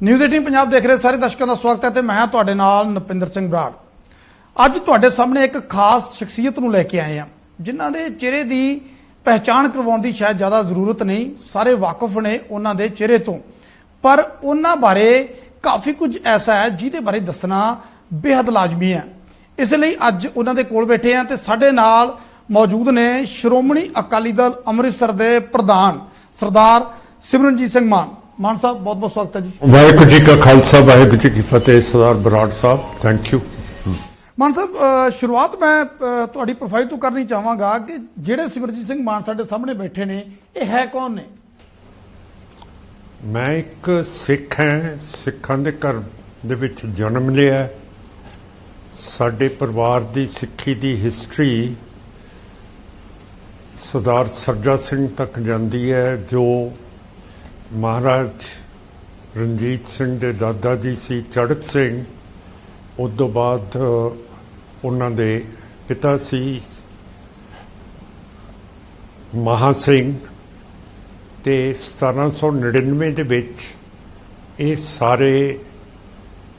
News 18 Punjab देख रहे सारे दर्शकों का स्वागत है। तो मैं तुहाडे नाल नपिंदर सिंह बराड़। अज तुहाडे सामने एक खास शख्सियत नूं लैके आए हैं जिन्हां दे चेहरे की पहचान करवाउण दी शायद ज़्यादा जरूरत नहीं, सारे वाकफ ने उन्हां दे चेहरे तो, पर उन्हां बारे काफ़ी कुछ ऐसा है जिहदे बारे दसना बेहद लाजमी है। इसलिए अज उन्हां दे कोल बैठे हैं तो साडे नाल मौजूद ने श्रोमणी अकाली दल अमृतसर के प्रधान सरदार सिमरनजीत सिंह मान साहब, बहुत बहुत स्वागत है जी। वाहिगुरू जी का खालसा वाहिगुरू जी की फतेह। सरदार बराड़ साहब थैंक यू। मान साहब, शुरुआत मैं तुहाडी प्रोफाइल तो करनी चाहांगा कि जिहड़े सिमरनजीत सिंह मान साडे सामने बैठे ने ये है कौन ने? मैं एक सिख हैं, सिखां दे घर दे विच जन्म लिया। साडे परिवार दी सिੱਖੀ दी हिस्टरी सरदार सरजा सिंह तक जाती है, जो महाराज रणजीत सिंह दे दादा जी सी चढ़त सिंह। उस तो बाद उन्हां दे पिता सी महा सिंह ते 1799 दे विच ये सारे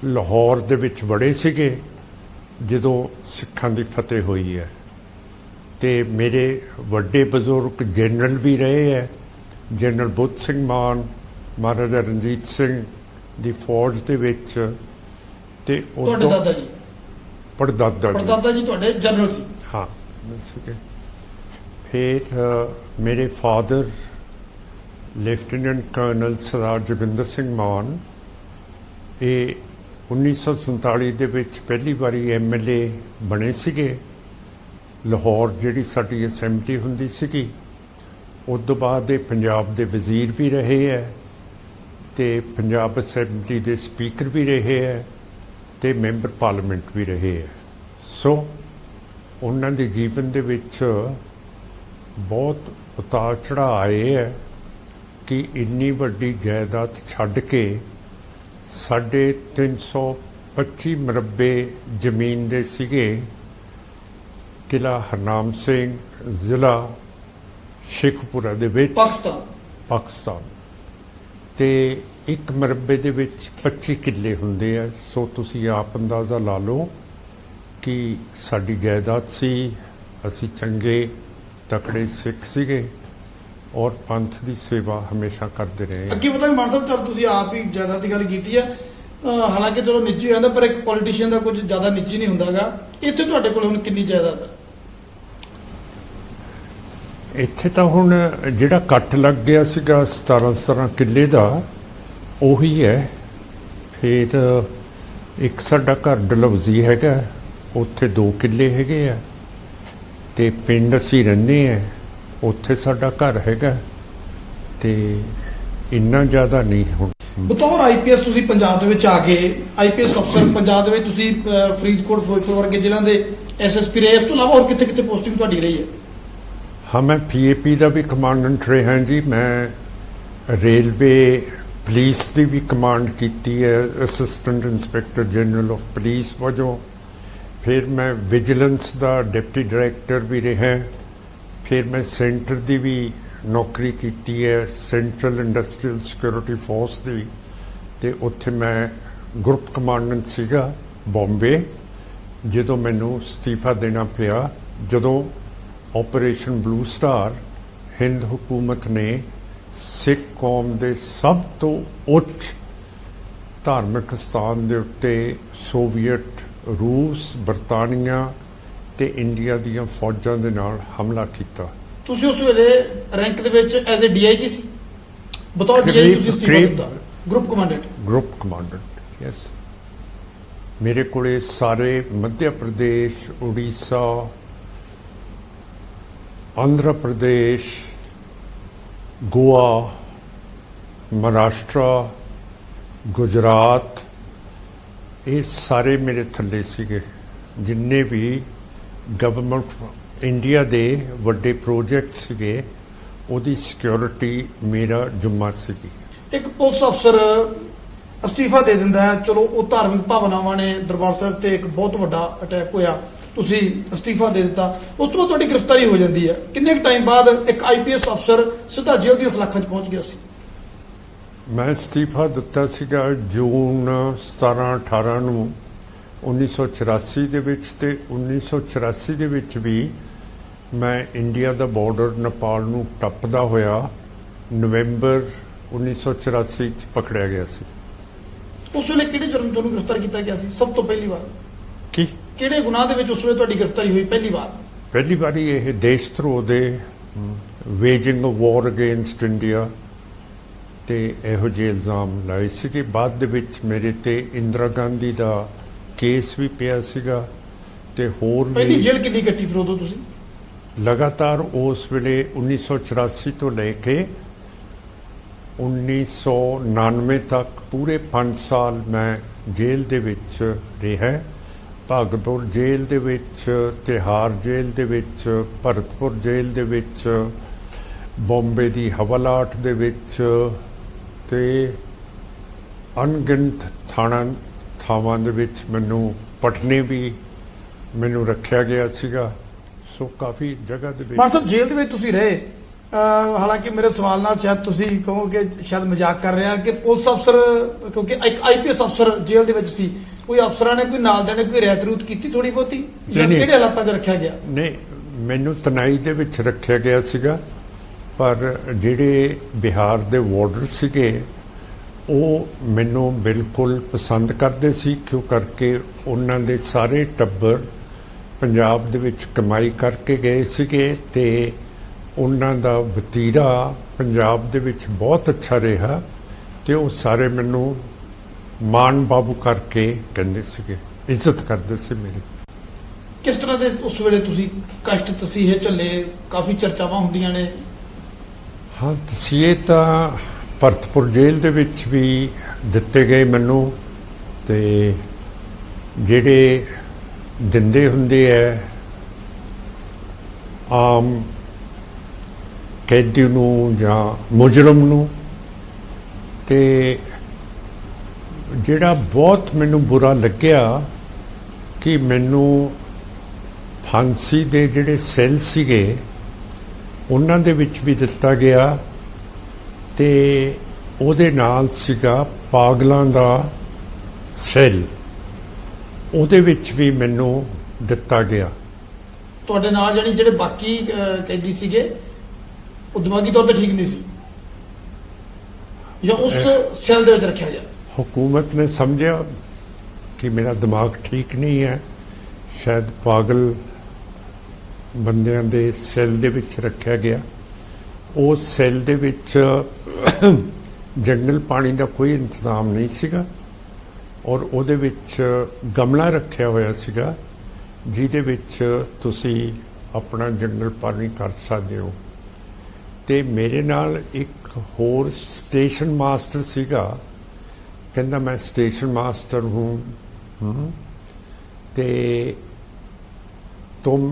लाहौर दे विच बड़े सीगे जदों सिखां दी फतेह हुई है। ते मेरे वड्डे बजुर्ग जनरल भी रहे है, जनरल बुद्ध सिंह मान महाराजा रणजीत सिंह दी फौज दे विच। ते दादा जी पड़दादा जी तुहाडे जनरल सी? हाँ सीगे। फिर मेरे फादर लेफ्टिनेंट कर्नल सरदार जोगिंदर सिंह मान, ये 1947 दे विच पहली बारी MLA बने सीगे। लाहौर जिहड़ी साडी असैंबली हुंदी सीगी, उस तो बाद ये पंजाब दे वजीर भी रहे है ते पंजाब असैंबली दे स्पीकर भी रहे है ते मैंबर पार्लीमेंट भी रहे है। सो उन्हां दे जीवन दे विच बहुत उतार चढ़ाव आए है कि इन्नी वड्डी जायदाद छड्ड के 325 मरबे जमीन दे सीगे। किला हरनाम सिंह, जिला शेखपुरा दे विच पाकिस्तान ते एक मरबे दे विच 25 किले हुंदे आ। सो तुसीं आप अंदाज़ा ला लो कि साडी जायदाद सी। असीं चंगे तकड़े सिख सीगे और पंथ की सेवा हमेशा करते रहे। अगे पता मान साहब, चल तुसीं आप ही जायदाद की गल कीती है, हालांकि चलो निजी हो जाता, पर एक पॉलिटिशियन का कुछ ज़्यादा निजी नहीं हुंदागा। इत्थे तुहाडे कोल हुण कितनी जायदाद है? इत्थे तां हुण जिहड़ा कट लग गया सीगा 17 किले का उही है। फिर एक साडा घर डलहौजी हैगा, उत्थे 2 किले हैगे आ ते पिंड असीं रहिंदे आ, उत्थे साडा घर हैगा ते इन्ना ज़्यादा नहीं। हुण बतौर IPS तुसीं पंजाब दे विच आके IPS अफसर पंजाब दे विच तुसीं फरीदकोट फिरोजपुर वर्गे जिल੍ਹਿਆਂ ਦੇ SSP रहे, इस तो इलावा होर कित्थे कित्थे पोस्टिंग तुहाडी रही है? हाँ, मैं PAP का भी कमांडेंट रहा जी। मैं रेलवे पुलिस की भी कमांड की है, assistant inspector general of police वजों। फिर मैं विजिलेंस का डिप्टी डायरैक्टर भी रहा। फिर मैं सेंटर की भी नौकरी की है, सेंट्रल इंडस्ट्रीयल सिक्योरिटी फोर्स की। तो उत्थे मैं ग्रुप कमांडेंट सीगा बॉम्बे। जो मैनू इस्तीफा देना पिया, जदों ऑपरेशन ब्लू स्टार हिंद हुकूमत ने सिख कौम के सब तो उच्च धार्मिक स्थान के उत्ते सोवियत, रूस, बरतानिया ते इंडिया दियां फौजां दे नाल हमला किया। तुसीं उस वेले रैंक दे विच एज ए DIG सी? बतौर DIG तुसीं इस्तीफा दिता? Group commandant yes. मेरे कोले सारे मध्य प्रदेश, उड़ीसा, आंध्र प्रदेश, गोवा, महाराष्ट्र, गुजरात, ये सारे मेरे थल्ले सीगे। जिन्ने भी गवर्नमेंट इंडिया दे वड्डे प्रोजेक्ट सीगे, उहदी सिक्योरिटी मेरा जुम्मा सीगी। एक पुलिस अफसर अस्तीफा दे दिंदा है, चलो वो धार्मिक भावनावां ने दरबार साहिब ते एक बहुत वड्डा अटैक होया, तुसी अस्तीफा दे दिता, उस तो बाद तुहाडी गिरफ्तारी हो जाती है। किन्ने टाइम बाद एक IPS अफसर सीधा जेल दी सलाखां च पहुंच गया सी? ਮੈਂ ਅਸਤੀਫਾ ਦਿੱਤਾ ਸੀਗਾ ਜੂਨ 17-18 ਨੂੰ 1984 ਦੇ ਵਿੱਚ, ਤੇ 1984 ਦੇ ਵਿੱਚ ਵੀ ਮੈਂ ਇੰਡੀਆ ਦਾ ਬਾਰਡਰ ਨੇਪਾਲ ਨੂੰ ਟੱਪਦਾ ਹੋਇਆ ਨਵੰਬਰ 1984 ਚ ਪਕੜਿਆ ਗਿਆ ਸੀ। ਉਸ ਵੇਲੇ ਕਿਹੜੇ ਜੁਰਮ ਤੁਹਾਨੂੰ ਗ੍ਰਿਫਤਾਰ ਕੀਤਾ ਗਿਆ ਸੀ ਸਭ ਤੋਂ ਪਹਿਲੀ ਵਾਰ? ਕੀ ਕਿਹੜੇ ਗੁਨਾਹ ਦੇ ਵਿੱਚ ਉਸ ਵੇਲੇ ਤੁਹਾਡੀ ਗ੍ਰਿਫਤਾਰੀ ਹੋਈ ਪਹਿਲੀ ਵਾਰ? ਪਹਿਲੀ ਵਾਰੀ ਇਹ ਦੇਸ਼ ਧਰੋਹ ਦੇ ਵੇਜਿੰਗ ਅ ਵਾਰ ਅਗੇਂਸਟ ਇੰਡੀਆ ਤੇ ਇਹੋ ਜਿਹੇ ਇਲਜ਼ਾਮ ਲਾਏ ਸੀਗੇ। ਬਾਅਦ ਦੇ ਵਿੱਚ ਮੇਰੇ ਤੇ ਇੰਦਰਾ ਗਾਂਧੀ ਦਾ ਕੇਸ ਵੀ ਪਿਆ ਸੀਗਾ ਤੇ ਹੋਰ ਪਹਿਲੀ ਵੀ ਜੇਲ੍ਹ ਕਿੰਨੀ ਕੱਟੀ ਫਿਰ ਉਦੋਂ ਤੁਸੀਂ? ਲਗਾਤਾਰ ਉਸ ਵੇਲੇ 1984 ਤੋਂ ਲੈ ਕੇ 1999 ਤੱਕ ਪੂਰੇ 5 ਸਾਲ ਮੈਂ ਜੇਲ੍ਹ ਦੇ ਵਿੱਚ ਰਿਹਾ। ਭਾਗਲਪੁਰ ਜੇਲ੍ਹ ਦੇ ਵਿੱਚ, ਤਿਹਾੜ ਜੇਲ੍ਹ ਦੇ ਵਿੱਚ, ਭਰਤਪੁਰ ਜੇਲ੍ਹ ਦੇ ਵਿੱਚ, ਬੰਬੇ ਦੀ ਹਵਾਲਾਟ ਦੇ ਵਿੱਚ ਤੇ ਅਣਗਿਣਤ ਥਾਵਾਂ ਦੇ ਵਿੱਚ ਮੈਨੂੰ ਪਟਨੇ ਵੀ ਮੈਨੂੰ ਰੱਖਿਆ ਗਿਆ ਸੀਗਾ। ਸੋ ਕਾਫੀ ਜਗ੍ਹਾ ਦੇ ਮਾਨ ਵਿੱਚ ਸਾਹਿਬ ਜੇਲ੍ਹ ਦੇ ਵਿੱਚ ਤੁਸੀਂ ਰਹੇ, ਹਾਲਾਂਕਿ ਮੇਰੇ ਸਵਾਲ ਨਾਲ ਸ਼ਾਇਦ ਤੁਸੀਂ ਕਹੋਗੇ ਸ਼ਾਇਦ ਮਜ਼ਾਕ ਕਰ ਰਿਹਾ ਕਿ ਪੁਲਿਸ ਅਫਸਰ, ਕਿਉਂਕਿ ਇੱਕ ਆਈਪੀਐਸ ਅਫਸਰ ਜੇਲ੍ਹ ਦੇ ਵਿੱਚ ਸੀ, ਕੋਈ ਅਫਸਰਾਂ ਨੇ ਕੋਈ ਨਾਲ ਦੇ ਨੇ ਕੋਈ ਰਿਆਇਤ ਰੂਤ ਕੀਤੀ ਥੋੜੀ ਬਹੁਤੀ? ਜਾਂ ਨਹੀਂ। ਕਿਹੜੇ ਹਾਲਾਤਾਂ 'ਚ ਰੱਖਿਆ ਗਿਆ? ਨਹੀਂ, ਮੈਨੂੰ ਤਨਾਈ ਦੇ ਵਿੱਚ ਰੱਖਿਆ ਗਿਆ ਸੀਗਾ, ਪਰ ਜਿਹੜੇ ਬਿਹਾਰ ਦੇ ਵਾਰਡਰ ਸੀਗੇ ਉਹ ਮੈਨੂੰ ਬਿਲਕੁਲ ਪਸੰਦ ਕਰਦੇ ਸੀ, ਕਿਉਂ ਕਰਕੇ ਉਹਨਾਂ ਦੇ ਸਾਰੇ ਟੱਬਰ ਪੰਜਾਬ ਦੇ ਵਿੱਚ ਕਮਾਈ ਕਰਕੇ ਗਏ ਸੀਗੇ ਤੇ ਉਹਨਾਂ ਦਾ ਵਤੀਰਾ ਪੰਜਾਬ ਦੇ ਵਿੱਚ ਬਹੁਤ ਅੱਛਾ ਰਿਹਾ ਤੇ ਉਹ ਸਾਰੇ ਮੈਨੂੰ ਮਾਨ ਬਾਬੂ ਕਰਕੇ ਕਹਿੰਦੇ ਸੀਗੇ, ਇੱਜ਼ਤ ਕਰਦੇ ਸੀ ਮੇਰੀ। ਕਿਸ ਤਰ੍ਹਾਂ ਦੇ ਉਸ ਵੇਲੇ ਤੁਸੀਂ ਕਸ਼ਟ ਤਸੀਹੇ ਝੱਲੇ? ਕਾਫੀ ਚਰਚਾਵਾਂ ਹੁੰਦੀਆਂ ਨੇ। ਹਾਂ, ਤਸੀਹੇ ਤਾਂ ਭਰਤਪੁਰ ਜੇਲ੍ਹ ਦੇ ਵਿੱਚ ਵੀ ਦਿੱਤੇ ਗਏ ਮੈਨੂੰ, ਤੇ ਜਿਹੜੇ ਦਿੰਦੇ ਹੁੰਦੇ ਐ ਆਮ ਕੈਦੀ ਨੂੰ ਜਾਂ ਮੁਜਰਮ ਨੂੰ, ਤੇ ਜਿਹੜਾ ਬਹੁਤ ਮੈਨੂੰ ਬੁਰਾ ਲੱਗਿਆ ਕਿ ਮੈਨੂੰ ਫਾਂਸੀ ਦੇ ਜਿਹੜੇ ਸੈੱਲ ਸੀਗੇ ਉਹਨਾਂ ਦੇ ਵਿੱਚ ਵੀ ਦਿੱਤਾ ਗਿਆ ਤੇ ਉਹਦੇ ਨਾਲ ਸੀਗਾ ਪਾਗਲਾਂ ਦਾ ਸੈੱਲ, ਉਹਦੇ ਵਿੱਚ ਵੀ ਮੈਨੂੰ ਦਿੱਤਾ ਗਿਆ। ਤੁਹਾਡੇ ਨਾਲ ਜਾਨੀ ਜਿਹੜੇ ਬਾਕੀ ਕੈਦੀ ਸੀਗੇ ਉਹ ਦਿਮਾਗੀ ਤੌਰ ਤੇ ਠੀਕ ਨਹੀਂ ਸੀ ਜਾਂ ਉਸ ਸੈੱਲ ਦੇ ਵਿੱਚ ਰੱਖਿਆ ਗਿਆ? हुकूमत ने समझा कि मेरा दिमाग ठीक नहीं है, शायद पागल ਬੰਦਿਆਂ ਦੇ ਸੈੱਲ ਦੇ ਵਿੱਚ ਰੱਖਿਆ ਗਿਆ। ਉਸ ਸੈੱਲ ਦੇ ਵਿੱਚ ਜੰਗਲ ਪਾਣੀ ਦਾ ਕੋਈ ਇੰਤਜ਼ਾਮ ਨਹੀਂ ਸੀਗਾ ਔਰ ਉਹਦੇ ਵਿੱਚ ਗਮਲਾ ਰੱਖਿਆ ਹੋਇਆ ਸੀਗਾ ਜਿਹਦੇ ਵਿੱਚ ਤੁਸੀਂ ਆਪਣਾ ਜੰਗਲ ਪਾਣੀ ਕਰ ਸਕਦੇ ਹੋ। ਤੇ ਮੇਰੇ ਨਾਲ ਇੱਕ ਹੋਰ ਸਟੇਸ਼ਨ ਮਾਸਟਰ ਸੀਗਾ, कहना मैं स्टेशन मास्टर हूँ ते तुम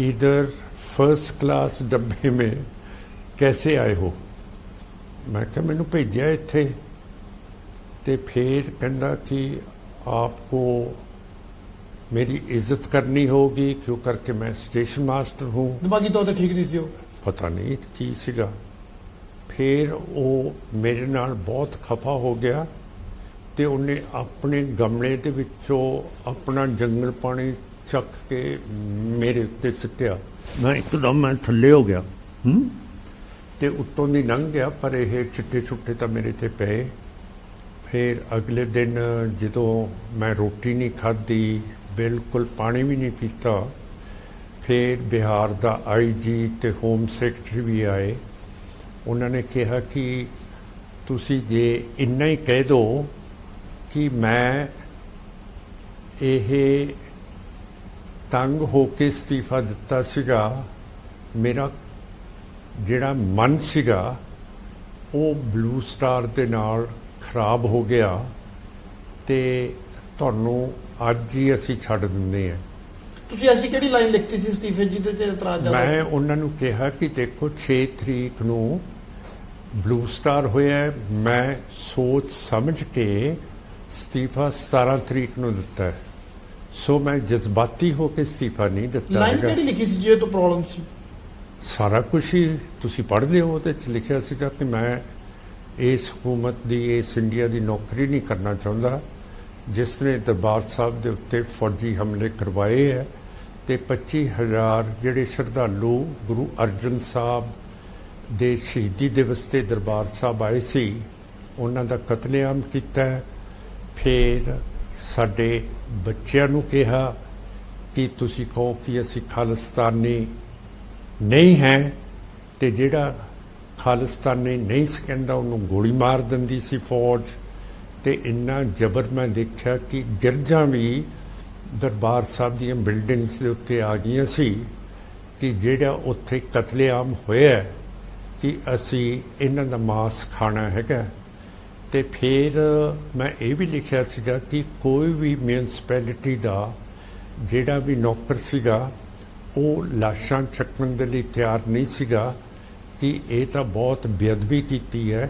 इधर फर्स्ट क्लास डब्बे में कैसे आए हो? मैं क्या मैनू भेजा इत्थे, ते फिर कहना कि आपको मेरी इज्जत करनी होगी क्यों करके मैं स्टेशन मास्टर हूँ। दिमागी तौर ते ठीक नहीं सी? पता नहीं की सीगा। फिर वो मेरे नाल बहुत खफा हो गया ਤੇ ਉਹਨੇ ਆਪਣੇ ਗਮਲੇ ਦੇ ਵਿੱਚੋਂ ਆਪਣਾ ਜੰਗਲ ਪਾਣੀ ਚੱਕ ਕੇ ਮੇਰੇ ਉੱਤੇ ਸੁੱਟਿਆ। ਮੈਂ ਇੱਕਦਮ ਮੈਂ ਥੱਲੇ ਹੋ ਗਿਆ ਤੇ ਉੱਤੋਂ ਦੀ ਲੰਘ ਗਿਆ, ਪਰ ਇਹ ਚਿੱਟੇ ਛੁੱਟੇ ਤਾਂ ਮੇਰੇ ਤੇ ਪਏ। ਫਿਰ ਅਗਲੇ ਦਿਨ ਜਦੋਂ ਮੈਂ ਰੋਟੀ ਨਹੀਂ ਖਾਧੀ, ਬਿਲਕੁਲ ਪਾਣੀ ਵੀ ਨਹੀਂ ਪੀਤਾ, ਫਿਰ ਬਿਹਾਰ ਦਾ ਆਈਜੀ ਤੇ ਹੋਮ ਸੈਕਟਰੀ ਵੀ ਆਏ। ਉਹਨਾਂ ਨੇ ਕਿਹਾ ਕਿ ਤੁਸੀਂ ਜੇ ਇੰਨਾ ਹੀ ਕਹਿ ਦਿਓ ਕਿ ਮੈਂ ਇਹ ਤੰਗ ਹੋ ਕੇ ਅਸਤੀਫਾ ਦਿੱਤਾ ਸੀਗਾ, ਮੇਰਾ ਜਿਹੜਾ ਮਨ ਸੀਗਾ ਉਹ ਬਲੂ ਸਟਾਰ ਦੇ ਨਾਲ ਖਰਾਬ ਹੋ ਗਿਆ ਤੇ ਤੁਹਾਨੂੰ ਅੱਜ ਹੀ ਅਸੀਂ ਛੱਡ ਦਿੰਦੇ ਹਾਂ। ਤੁਸੀਂ ਐਸੀ ਕਿਹੜੀ ਲਾਈਨ ਲਿਖਤੀ ਸੀ ਅਸਤੀਫੇ ਜਿਹਦੇ ਤੇ ਇਤਰਾਜ਼ ਜ਼ਿਆਦਾ ਸੀ? ਮੈਂ ਉਹਨਾਂ ਨੂੰ ਕਿਹਾ ਕਿ ਦੇਖੋ 6 ਤਰੀਕ ਨੂੰ ਬਲੂ ਸਟਾਰ ਹੋਇਆ, ਮੈਂ ਸੋਚ ਸਮਝ ਕੇ ਅਸਤੀਫਾ 17 ਤਰੀਕ ਨੂੰ ਦਿੱਤਾ ਹੈ। ਸੋ ਮੈਂ ਜਜ਼ਬਾਤੀ ਹੋ ਕੇ ਅਸਤੀਫਾ ਨਹੀਂ ਦਿੱਤਾ। ਲਾਈਨ ਕਿਹੜੀ ਲਿਖੀ ਸੀ ਜੇ ਤੋਂ ਪ੍ਰੋਬਲਮ ਸੀ? ਸਾਰਾ ਕੁਝ ਹੀ ਤੁਸੀਂ ਪੜ੍ਹਦੇ ਹੋ, ਉਹਦੇ 'ਚ ਲਿਖਿਆ ਸੀਗਾ ਕਿ ਮੈਂ ਇਸ ਹਕੂਮਤ ਦੀ, ਇਸ ਇੰਡੀਆ ਦੀ ਨੌਕਰੀ ਨਹੀਂ ਕਰਨਾ ਚਾਹੁੰਦਾ ਜਿਸ ਨੇ ਦਰਬਾਰ ਸਾਹਿਬ ਦੇ ਉੱਤੇ ਫੌਜੀ ਹਮਲੇ ਕਰਵਾਏ ਹੈ ਤੇ 25,000 ਜਿਹੜੇ ਸ਼ਰਧਾਲੂ ਗੁਰੂ ਅਰਜਨ ਸਾਹਿਬ ਦੇ ਸ਼ਹੀਦੀ ਦਿਵਸ ਤੇ ਦਰਬਾਰ ਸਾਹਿਬ ਆਏ ਸੀ ਉਹਨਾਂ ਦਾ ਕਤਲੇਆਮ ਕੀਤਾ ਹੈ। ਫਿਰ ਸਾਡੇ ਬੱਚਿਆਂ ਨੂੰ ਕਿਹਾ ਕਿ ਤੁਸੀਂ ਕਹੋ ਕਿ ਅਸੀਂ ਖਾਲਿਸਤਾਨੀ ਨਹੀਂ ਹੈ ਤੇ ਜਿਹੜਾ ਖਾਲਿਸਤਾਨੀ ਨਹੀਂ ਸੀ ਕਹਿੰਦਾ ਉਹਨੂੰ ਗੋਲੀ ਮਾਰ ਦਿੰਦੀ ਸੀ ਫੌਜ। ਤੇ ਇੰਨਾ ਜ਼ਬਰ ਮੈਂ ਦੇਖਿਆ ਕਿ ਗਿਰਜਾਂ ਵੀ ਦਰਬਾਰ ਸਾਹਿਬ ਦੀਆਂ ਬਿਲਡਿੰਗਸ ਦੇ ਉੱਤੇ ਆ ਗਈਆਂ ਸੀ ਕਿ ਜਿਹੜਾ ਉੱਥੇ ਕਤਲੇਆਮ ਹੋਇਆ ਕਿ ਅਸੀਂ ਇਹਨਾਂ ਦਾ ਮਾਸ ਖਾਣਾ ਹੈਗਾ। ਤੇ ਫਿਰ ਮੈਂ ਇਹ ਵੀ ਲਿਖਿਆ ਸੀਗਾ ਕਿ ਕੋਈ ਵੀ ਮਿਊਨਿਸਪੈਲਿਟੀ ਦਾ ਜਿਹੜਾ ਵੀ ਨੌਕਰ ਸੀਗਾ ਉਹ ਲਾਸ਼ਾਂ ਚੱਕਣ ਦੇ ਲਈ ਤਿਆਰ ਨਹੀਂ ਸੀਗਾ ਕਿ ਇਹ ਤਾਂ ਬਹੁਤ ਬੇਅਦਬੀ ਕੀਤੀ ਹੈ।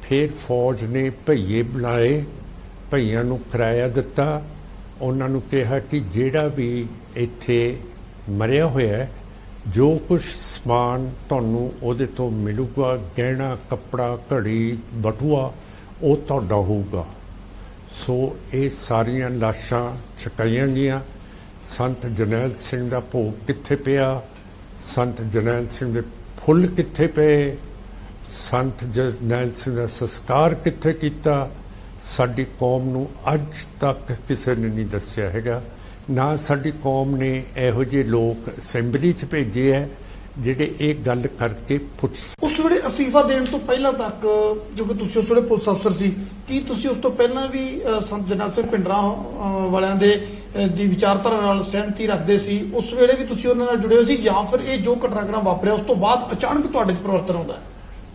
ਫਿਰ ਫੌਜ ਨੇ ਭਈਏ ਬੁਲਾਏ, ਭਈਆਂ ਨੂੰ ਕਿਰਾਇਆ ਦਿੱਤਾ, ਉਹਨਾਂ ਨੂੰ ਕਿਹਾ ਕਿ ਜਿਹੜਾ ਵੀ ਇੱਥੇ ਮਰਿਆ ਹੋਇਆ ਹੈ ਜੋ ਕੁਝ ਸਮਾਨ ਤੁਹਾਨੂੰ ਉਹਦੇ ਤੋਂ ਮਿਲੂਗਾ, ਗਹਿਣਾ, ਕੱਪੜਾ, ਘੜੀ, ਬਟੂਆ, ਉਹ ਤੁਹਾਡਾ ਹੋਊਗਾ। ਸੋ ਇਹ ਸਾਰੀਆਂ ਲਾਸ਼ਾਂ ਚੁਕਾਈਆਂ ਗਈਆਂ। ਸੰਤ ਜਰਨੈਲ ਸਿੰਘ ਦਾ ਭੋਗ ਕਿੱਥੇ ਪਿਆ, ਸੰਤ ਜਰਨੈਲ ਸਿੰਘ ਦੇ ਫੁੱਲ ਕਿੱਥੇ ਪਏ, ਸੰਤ ਜਰਨੈਲ ਸਿੰਘ ਦਾ ਸੰਸਕਾਰ ਕਿੱਥੇ ਕੀਤਾ, ਸਾਡੀ ਕੌਮ ਨੂੰ ਅੱਜ ਤੱਕ ਕਿਸੇ ਨੇ ਨਹੀਂ ਦੱਸਿਆ ਹੈਗਾ। ਨਾ ਸਾਡੀ ਕੌਮ ਨੇ ਇਹੋ ਜਿਹੇ ਲੋਕ ਅਸੈਂਬਲੀ 'ਚ ਭੇਜੇ ਹੈ ਜਿਹੜੇ ਇਹ ਗੱਲ ਕਰਕੇ ਪੁੱਛ। ਉਸ ਵੇਲੇ ਅਸਤੀਫਾ ਦੇਣ ਤੋਂ ਪਹਿਲਾਂ ਤੱਕ, ਜੋ ਕਿ ਤੁਸੀਂ ਉਸ ਵੇਲੇ ਪੁਲਿਸ ਅਫਸਰ ਸੀ, ਕੀ ਤੁਸੀਂ ਉਸ ਤੋਂ ਪਹਿਲਾਂ ਵੀ ਸੰਤ ਜਰਨੈਲ ਸਿੰਘ ਭਿੰਡਰਾਂ ਵਾਲਿਆਂ ਦੇ ਦੀ ਵਿਚਾਰਧਾਰਾ ਨਾਲ ਸਹਿਮਤੀ ਰੱਖਦੇ ਸੀ? ਉਸ ਵੇਲੇ ਵੀ ਤੁਸੀਂ ਉਹਨਾਂ ਨਾਲ ਜੁੜੇ ਹੋਏ ਸੀ ਜਾਂ ਫਿਰ ਇਹ ਜੋ ਘਟਨਾਕ੍ਰਮ ਵਾਪਰਿਆ ਉਸ ਤੋਂ ਬਾਅਦ ਅਚਾਨਕ ਤੁਹਾਡੇ 'ਚ ਪਰਿਵਰਤਨ ਆਉਂਦਾ?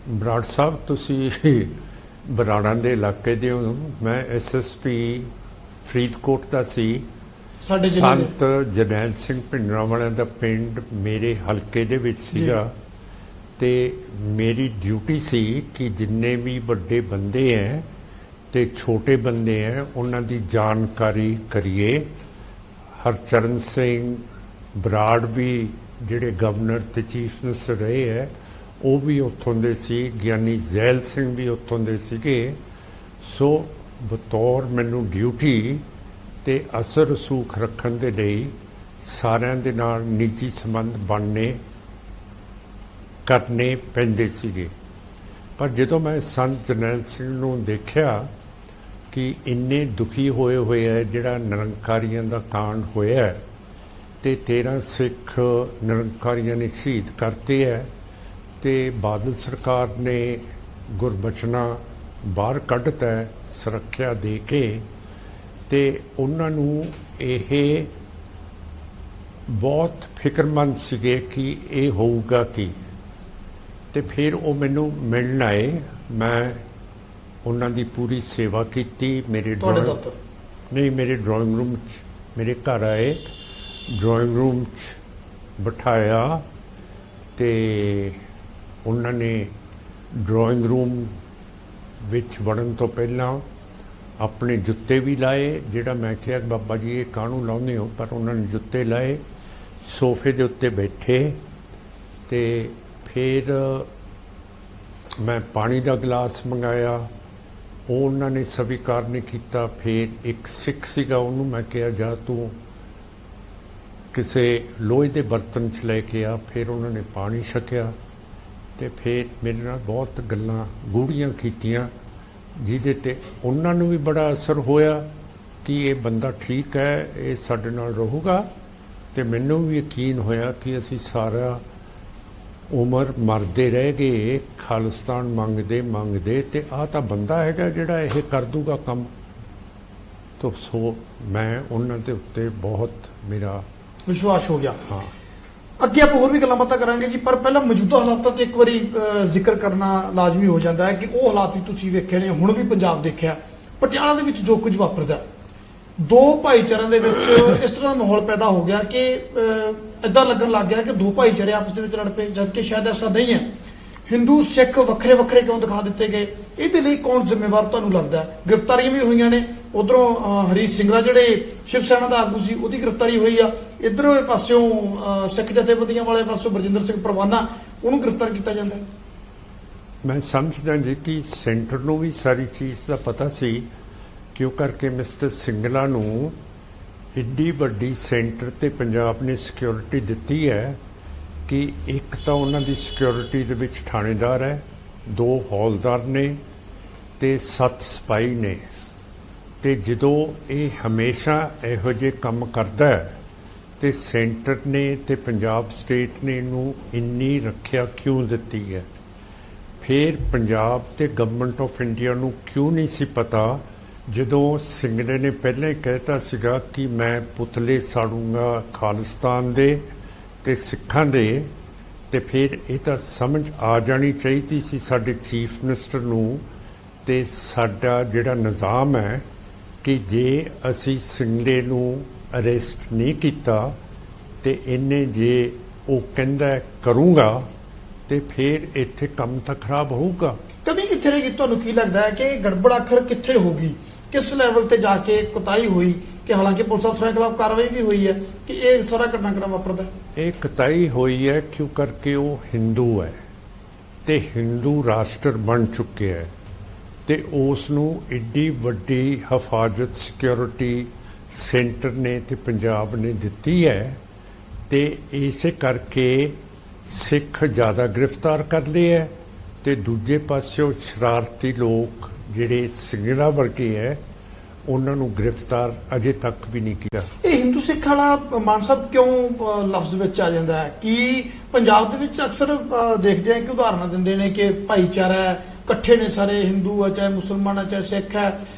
ਬਰਾੜ ਸਾਹਿਬ, ਤੁਸੀਂ ਬਰਾੜਾਂ ਦੇ ਇਲਾਕੇ ਦੇ ਹੋ। ਮੈਂ SSP ਫਰੀਦਕੋਟ ਦਾ ਸੀ। ਸਾਡੇ ਸੰਤ ਜਰਨੈਲ ਸਿੰਘ ਭਿੰਡਰਾਂ ਵਾਲਿਆਂ ਦਾ ਪਿੰਡ ਮੇਰੇ ਹਲਕੇ ਦੇ ਵਿੱਚ ਸੀਗਾ ਤੇ ਮੇਰੀ ਡਿਊਟੀ ਸੀ ਕਿ ਜਿੰਨੇ ਵੀ ਵੱਡੇ ਬੰਦੇ ਹੈ ਤੇ ਛੋਟੇ ਬੰਦੇ ਹੈ ਉਹਨਾਂ ਦੀ ਜਾਣਕਾਰੀ ਕਰੀਏ। ਹਰਚਰਨ ਸਿੰਘ ਬਰਾੜ ਵੀ ਜਿਹੜੇ ਗਵਰਨਰ ਤੇ ਚੀਫ ਮਿਨਿਸਟਰ ਰਹੇ ਹੈ ਉਹ ਵੀ ਉੱਥੋਂ ਦੇ ਸੀ, ਗਿਆਨੀ ਜ਼ੈਲ ਸਿੰਘ ਵੀ ਉੱਥੋਂ ਦੇ ਸੀਗੇ। ਸੋ ਬਤੌਰ ਮੈਨੂੰ ਡਿਊਟੀ ਤੇ ਅਸਰ ਰਸੂਖ ਰੱਖਣ ਦੇ ਲਈ ਸਾਰਿਆਂ ਦੇ ਨਾਲ ਨਿੱਜੀ ਸੰਬੰਧ ਬਣਨੇ ਕਰਨੇ ਪੈਂਦੇ ਸੀਗੇ। ਪਰ ਜਦੋਂ ਮੈਂ ਸੰਤ ਜਰਨੈਲ ਸਿੰਘ ਨੂੰ ਦੇਖਿਆ ਕਿ ਇੰਨੇ ਦੁਖੀ ਹੋਏ ਹੈ, ਜਿਹੜਾ ਨਿਰੰਕਾਰੀਆਂ ਦਾ ਕਾਂਡ ਹੋਇਆ ਤੇ 13 ਸਿੱਖ ਨਿਰੰਕਾਰੀਆਂ ਨੇ ਸ਼ਹੀਦ ਕਰਤੇ ਹੈ ਤੇ ਬਾਦਲ ਸਰਕਾਰ ਨੇ ਗੁਰਬਚਨਾਂ ਬਾਹਰ ਕੱਢਤਾ ਹੈ ਸੁਰੱਖਿਆ ਦੇ ਕੇ, ਤੇ ਉਹਨਾਂ ਨੂੰ ਇਹ ਬਹੁਤ ਫਿਕਰਮੰਦ ਸੀਗੇ ਕਿ ਇਹ ਹੋਊਗਾ ਕੀ। ਤੇ ਫਿਰ ਉਹ ਮੈਨੂੰ ਮਿਲਣ ਆਏ। ਮੈਂ ਉਹਨਾਂ ਦੀ ਪੂਰੀ ਸੇਵਾ ਕੀਤੀ। ਮੇਰੇ ਮੇਰੇ ਡਰਾਇੰਗ ਰੂਮ 'ਚ ਮੇਰੇ ਘਰ ਆਏ, ਡਰਾਇੰਗ ਰੂਮ 'ਚ ਬਿਠਾਇਆ ਤੇ ਉਹਨਾਂ ਨੇ ਡਰਾਇੰਗ ਰੂਮ ਵਿੱਚ ਵੜਨ ਤੋਂ ਪਹਿਲਾਂ ਆਪਣੇ ਜੁੱਤੇ ਵੀ ਲਾਏ। ਜਿਹੜਾ ਮੈਂ ਕਿਹਾ ਬਾਬਾ ਜੀ ਇਹ ਕਾਹਨੂੰ ਲਾਉਂਦੇ ਹੋ, ਪਰ ਉਹਨਾਂ ਨੇ ਜੁੱਤੇ ਲਾਏ, ਸੋਫੇ ਦੇ ਉੱਤੇ ਬੈਠੇ ਤੇ ਫਿਰ ਮੈਂ ਪਾਣੀ ਦਾ ਗਲਾਸ ਮੰਗਾਇਆ, ਉਹ ਉਹਨਾਂ ਨੇ ਸਵੀਕਾਰ ਨਹੀਂ ਕੀਤਾ। ਫਿਰ ਇੱਕ ਸਿੱਖ ਸੀਗਾ, ਉਹਨੂੰ ਮੈਂ ਕਿਹਾ ਜਾ ਤੂੰ ਕਿਸੇ ਲੋਹੇ ਦੇ ਬਰਤਨ 'ਚ ਲੈ ਕੇ ਆ। ਫਿਰ ਉਹਨਾਂ ਨੇ ਪਾਣੀ ਛਕਿਆ ਤੇ ਫਿਰ ਮੇਰੇ ਨਾਲ ਬਹੁਤ ਗੱਲਾਂ ਗੂੜ੍ਹੀਆਂ ਕੀਤੀਆਂ ਜਿਹਦੇ ਤੇ ਉਹਨਾਂ ਨੂੰ ਵੀ ਬੜਾ ਅਸਰ ਹੋਇਆ ਕਿ ਇਹ ਬੰਦਾ ਠੀਕ ਹੈ, ਇਹ ਸਾਡੇ ਨਾਲ ਰਹੂਗਾ। ਤੇ ਮੈਨੂੰ ਵੀ ਯਕੀਨ ਹੋਇਆ ਕਿ ਅਸੀਂ ਸਾਰਾ ਉਮਰ ਮਰਦੇ ਰਹਿ ਗਏ ਖਾਲਿਸਤਾਨ ਮੰਗਦੇ ਤੇ ਆਹ ਤਾਂ ਬੰਦਾ ਹੈਗਾ ਜਿਹੜਾ ਇਹ ਕਰ ਦੂਗਾ ਕੰਮ। ਤਾਂ ਸੋ ਮੈਂ ਉਹਨਾਂ ਦੇ ਉੱਤੇ ਬਹੁਤ ਮੇਰਾ ਵਿਸ਼ਵਾਸ ਹੋ ਗਿਆ। ਹਾਂ, ਅੱਗੇ ਆਪਾਂ ਹੋਰ ਵੀ ਗੱਲਾਂ ਬਾਤਾਂ ਕਰਾਂਗੇ ਜੀ, ਪਰ ਪਹਿਲਾਂ ਮੌਜੂਦਾ ਹਾਲਾਤਾਂ ਤੇ ਇੱਕ ਵਾਰੀ ਜ਼ਿਕਰ ਕਰਨਾ ਲਾਜ਼ਮੀ ਹੋ ਜਾਂਦਾ ਹੈ ਕਿ ਉਹ ਹਾਲਾਤ ਵੀ ਤੁਸੀਂ ਵੇਖੇ ਨੇ, ਹੁਣ ਵੀ ਪੰਜਾਬ ਦੇਖਿਆ। ਪਟਿਆਲਾ ਦੇ ਵਿੱਚ ਜੋ ਕੁਝ ਵਾਪਰਦਾ, ਦੋ ਭਾਈਚਾਰਿਆਂ ਦੇ ਵਿੱਚ ਇਸ ਤਰ੍ਹਾਂ ਦਾ ਮਾਹੌਲ ਪੈਦਾ ਹੋ ਗਿਆ ਕਿ ਇਦਾਂ ਲੱਗਣ ਲੱਗ ਗਿਆ ਕਿ ਦੋ ਭਾਈਚਾਰੇ ਆਪਸ ਦੇ ਵਿੱਚ ਲੜ ਪਏ, ਜਦਕਿ ਸ਼ਾਇਦ ਐਸਾ ਨਹੀਂ ਹੈ। ਹਿੰਦੂ ਸਿੱਖ ਵੱਖਰੇ ਵੱਖਰੇ ਕਿਉਂ ਦਿਖਾ ਦਿੱਤੇ ਗਏ? ਇਹਦੇ ਲਈ ਕੌਣ ਜ਼ਿੰਮੇਵਾਰ ਤੁਹਾਨੂੰ ਲੱਗਦਾ? ਗ੍ਰਿਫਤਾਰੀਆਂ ਵੀ ਹੋਈਆਂ ਨੇ, ਉਧਰੋਂ ਹਰੀਸ਼ ਸਿੰਘਲਾ ਜਿਹੜੇ ਸ਼ਿਵ ਸੈਨਾ ਦਾ ਆਗੂ ਸੀ ਉਹਦੀ ਗ੍ਰਿਫਤਾਰੀ ਹੋਈ ਆ, ਇਧਰੋਂ ਪਾਸਿਓਂ ਸਿੱਖ ਜਥੇਬੰਦੀਆਂ ਵਾਲੇ ਪਾਸੋਂ ਬਰਜਿੰਦਰ ਸਿੰਘ ਪਰਵਾਨਾ ਉਹਨੂੰ ਗ੍ਰਿਫਤਾਰ ਕੀਤਾ ਜਾਂਦਾ ਹੈ। ਮੈਂ ਸਮਝਦਾ ਜੀ ਕਿ ਸੈਂਟਰ ਨੂੰ ਵੀ ਸਾਰੀ ਚੀਜ਼ ਦਾ ਪਤਾ ਸੀ, ਕਿਉਂ ਕਰਕੇ ਮਿਸਟਰ ਸਿੰਗਲਾ ਨੂੰ ਇੱਡੀ ਵੱਡੀ ਸੈਂਟਰ ਤੇ ਪੰਜਾਬ ਨੇ ਸਿਕਿਉਰਿਟੀ ਦਿੱਤੀ ਹੈ ਕਿ ਇੱਕ ਤਾਂ ਉਹਨਾਂ ਦੀ ਸਿਕਿਉਰਿਟੀ ਦੇ ਵਿੱਚ ਥਾਣੇਦਾਰ ਹੈ, 2 ਹੌਲਦਾਰ ਨੇ ਤੇ 7 ਸਿਪਾਹੀ ਨੇ। ਤੇ ਜਦੋਂ ਇਹ ਹਮੇਸ਼ਾ ਇਹੋ ਜਿਹੇ ਕੰਮ ਕਰਦਾ ਹੈ ਤੇ ਸੈਂਟਰ ਨੇ ਤੇ ਪੰਜਾਬ ਸਟੇਟ ਨੇ ਇਹਨੂੰ ਇੰਨੀ ਰੱਖਿਆ ਕਿਉਂ ਦਿੱਤੀ ਹੈ? ਫਿਰ ਪੰਜਾਬ ਤੇ ਗਵਰਨਮੈਂਟ ਆਫ ਇੰਡੀਆ ਨੂੰ ਕਿਉਂ ਨਹੀਂ ਸੀ ਪਤਾ, ਜਦੋਂ ਸਿੰਗਲੇ ਨੇ ਪਹਿਲਾਂ ਹੀ ਕਹਿਤਾ ਸੀਗਾ ਕਿ ਮੈਂ ਪੁਤਲੇ ਸਾੜੂੰਗਾ ਖਾਲਿਸਤਾਨ ਦੇ ਤੇ ਸਿੱਖਾਂ ਦੇ, ਤੇ ਫਿਰ ਇਹ ਤਾਂ ਸਮਝ ਆ ਜਾਣੀ ਚਾਹੀਦੀ ਸੀ ਸਾਡੇ ਚੀਫ ਮਿਨਿਸਟਰ ਨੂੰ ਤੇ ਸਾਡਾ ਜਿਹੜਾ ਨਿਜ਼ਾਮ ਹੈ ਕਿ ਜੇ ਅਸੀਂ ਸਿੰਗਲੇ ਨੂੰ ਅਰੈਸਟ ਨਹੀਂ ਕੀਤਾ ਤੇ ਇਹਨੇ ਜੇ ਉਹ ਕਹਿੰਦਾ ਕਰੂੰਗਾ ਤੇ ਫਿਰ ਇੱਥੇ ਕੰਮ ਤਾਂ ਖਰਾਬ ਹੋਊਗਾ। ਕਮੀ ਕਿੱਥੇ ਰਹੇਗੀ? ਤੁਹਾਨੂੰ ਕੀ ਲੱਗਦਾ ਹੈ ਕਿ ਗੜਬੜ ਆਖਰ ਕਿੱਥੇ ਹੋਗੀ, ਕਿਸ ਲੈਵਲ ਤੇ ਜਾ ਕੇ ਕੁਤਾਹੀ ਹੋਈ ਕਿ ਹਾਲਾਂਕਿ ਪੁਲਿਸ ਅਫਸਰਾਂ ਖਿਲਾਫ ਕਾਰਵਾਈ ਵੀ ਹੋਈ ਹੈ ਕਿ ਇਹ ਸਾਰਾ ਘਟਨਾਕ੍ਰਮ ਵਾਪਰਦਾ? ਇਹ ਕੁਤਾਹੀ ਹੋਈ ਹੈ ਕਿਉਂ ਕਰਕੇ ਉਹ ਹਿੰਦੂ ਹੈ ਤੇ ਹਿੰਦੂ ਰਾਸ਼ਟਰ ਬਣ ਚੁੱਕਿਆ ਹੈ ਤੇ ਉਸ ਨੂੰ ਏਡੀ ਵੱਡੀ ਹਿਫਾਜ਼ਤ ਸਿਕਿਉਰਿਟੀ ਸੈਂਟਰ ਨੇ ਤੇ ਪੰਜਾਬ ਨੇ ਦਿੱਤੀ ਹੈ ਤੇ ਇਸੇ ਕਰਕੇ ਸਿੱਖ ਜ਼ਿਆਦਾ ਗ੍ਰਿਫਤਾਰ ਕਰ ਲਏ ਹੈ ਤੇ ਦੂਜੇ ਪਾਸਿਓਂ ਸ਼ਰਾਰਤੀ ਲੋਕ ਜਿਹੜੇ ਸਿੰਗਲਾ ਵਰਗੇ ਹੈ ਉਹਨਾਂ ਨੂੰ ਗ੍ਰਿਫਤਾਰ ਅਜੇ ਤੱਕ ਵੀ ਨਹੀਂ ਕੀਤਾ। ਇਹ ਹਿੰਦੂ ਸਿੱਖ ਵਾਲਾ ਮਾਨ ਸਾਹਿਬ ਕਿਉਂ ਲਫ਼ਜ਼ ਵਿੱਚ ਆ ਜਾਂਦਾ ਹੈ? ਕਿ ਪੰਜਾਬ ਦੇ ਵਿੱਚ ਅਕਸਰ ਦੇਖਦੇ ਆ ਕਿ ਉਦਾਹਰਨਾਂ ਦਿੰਦੇ ਨੇ ਕਿ ਭਾਈਚਾਰਾ ਹੈ, ਇਕੱਠੇ ਨੇ ਸਾਰੇ ਹਿੰਦੂ ਆ, ਚਾਹੇ ਮੁਸਲਮਾਨ ਆ, ਚਾਹੇ ਸਿੱਖ ਹੈ,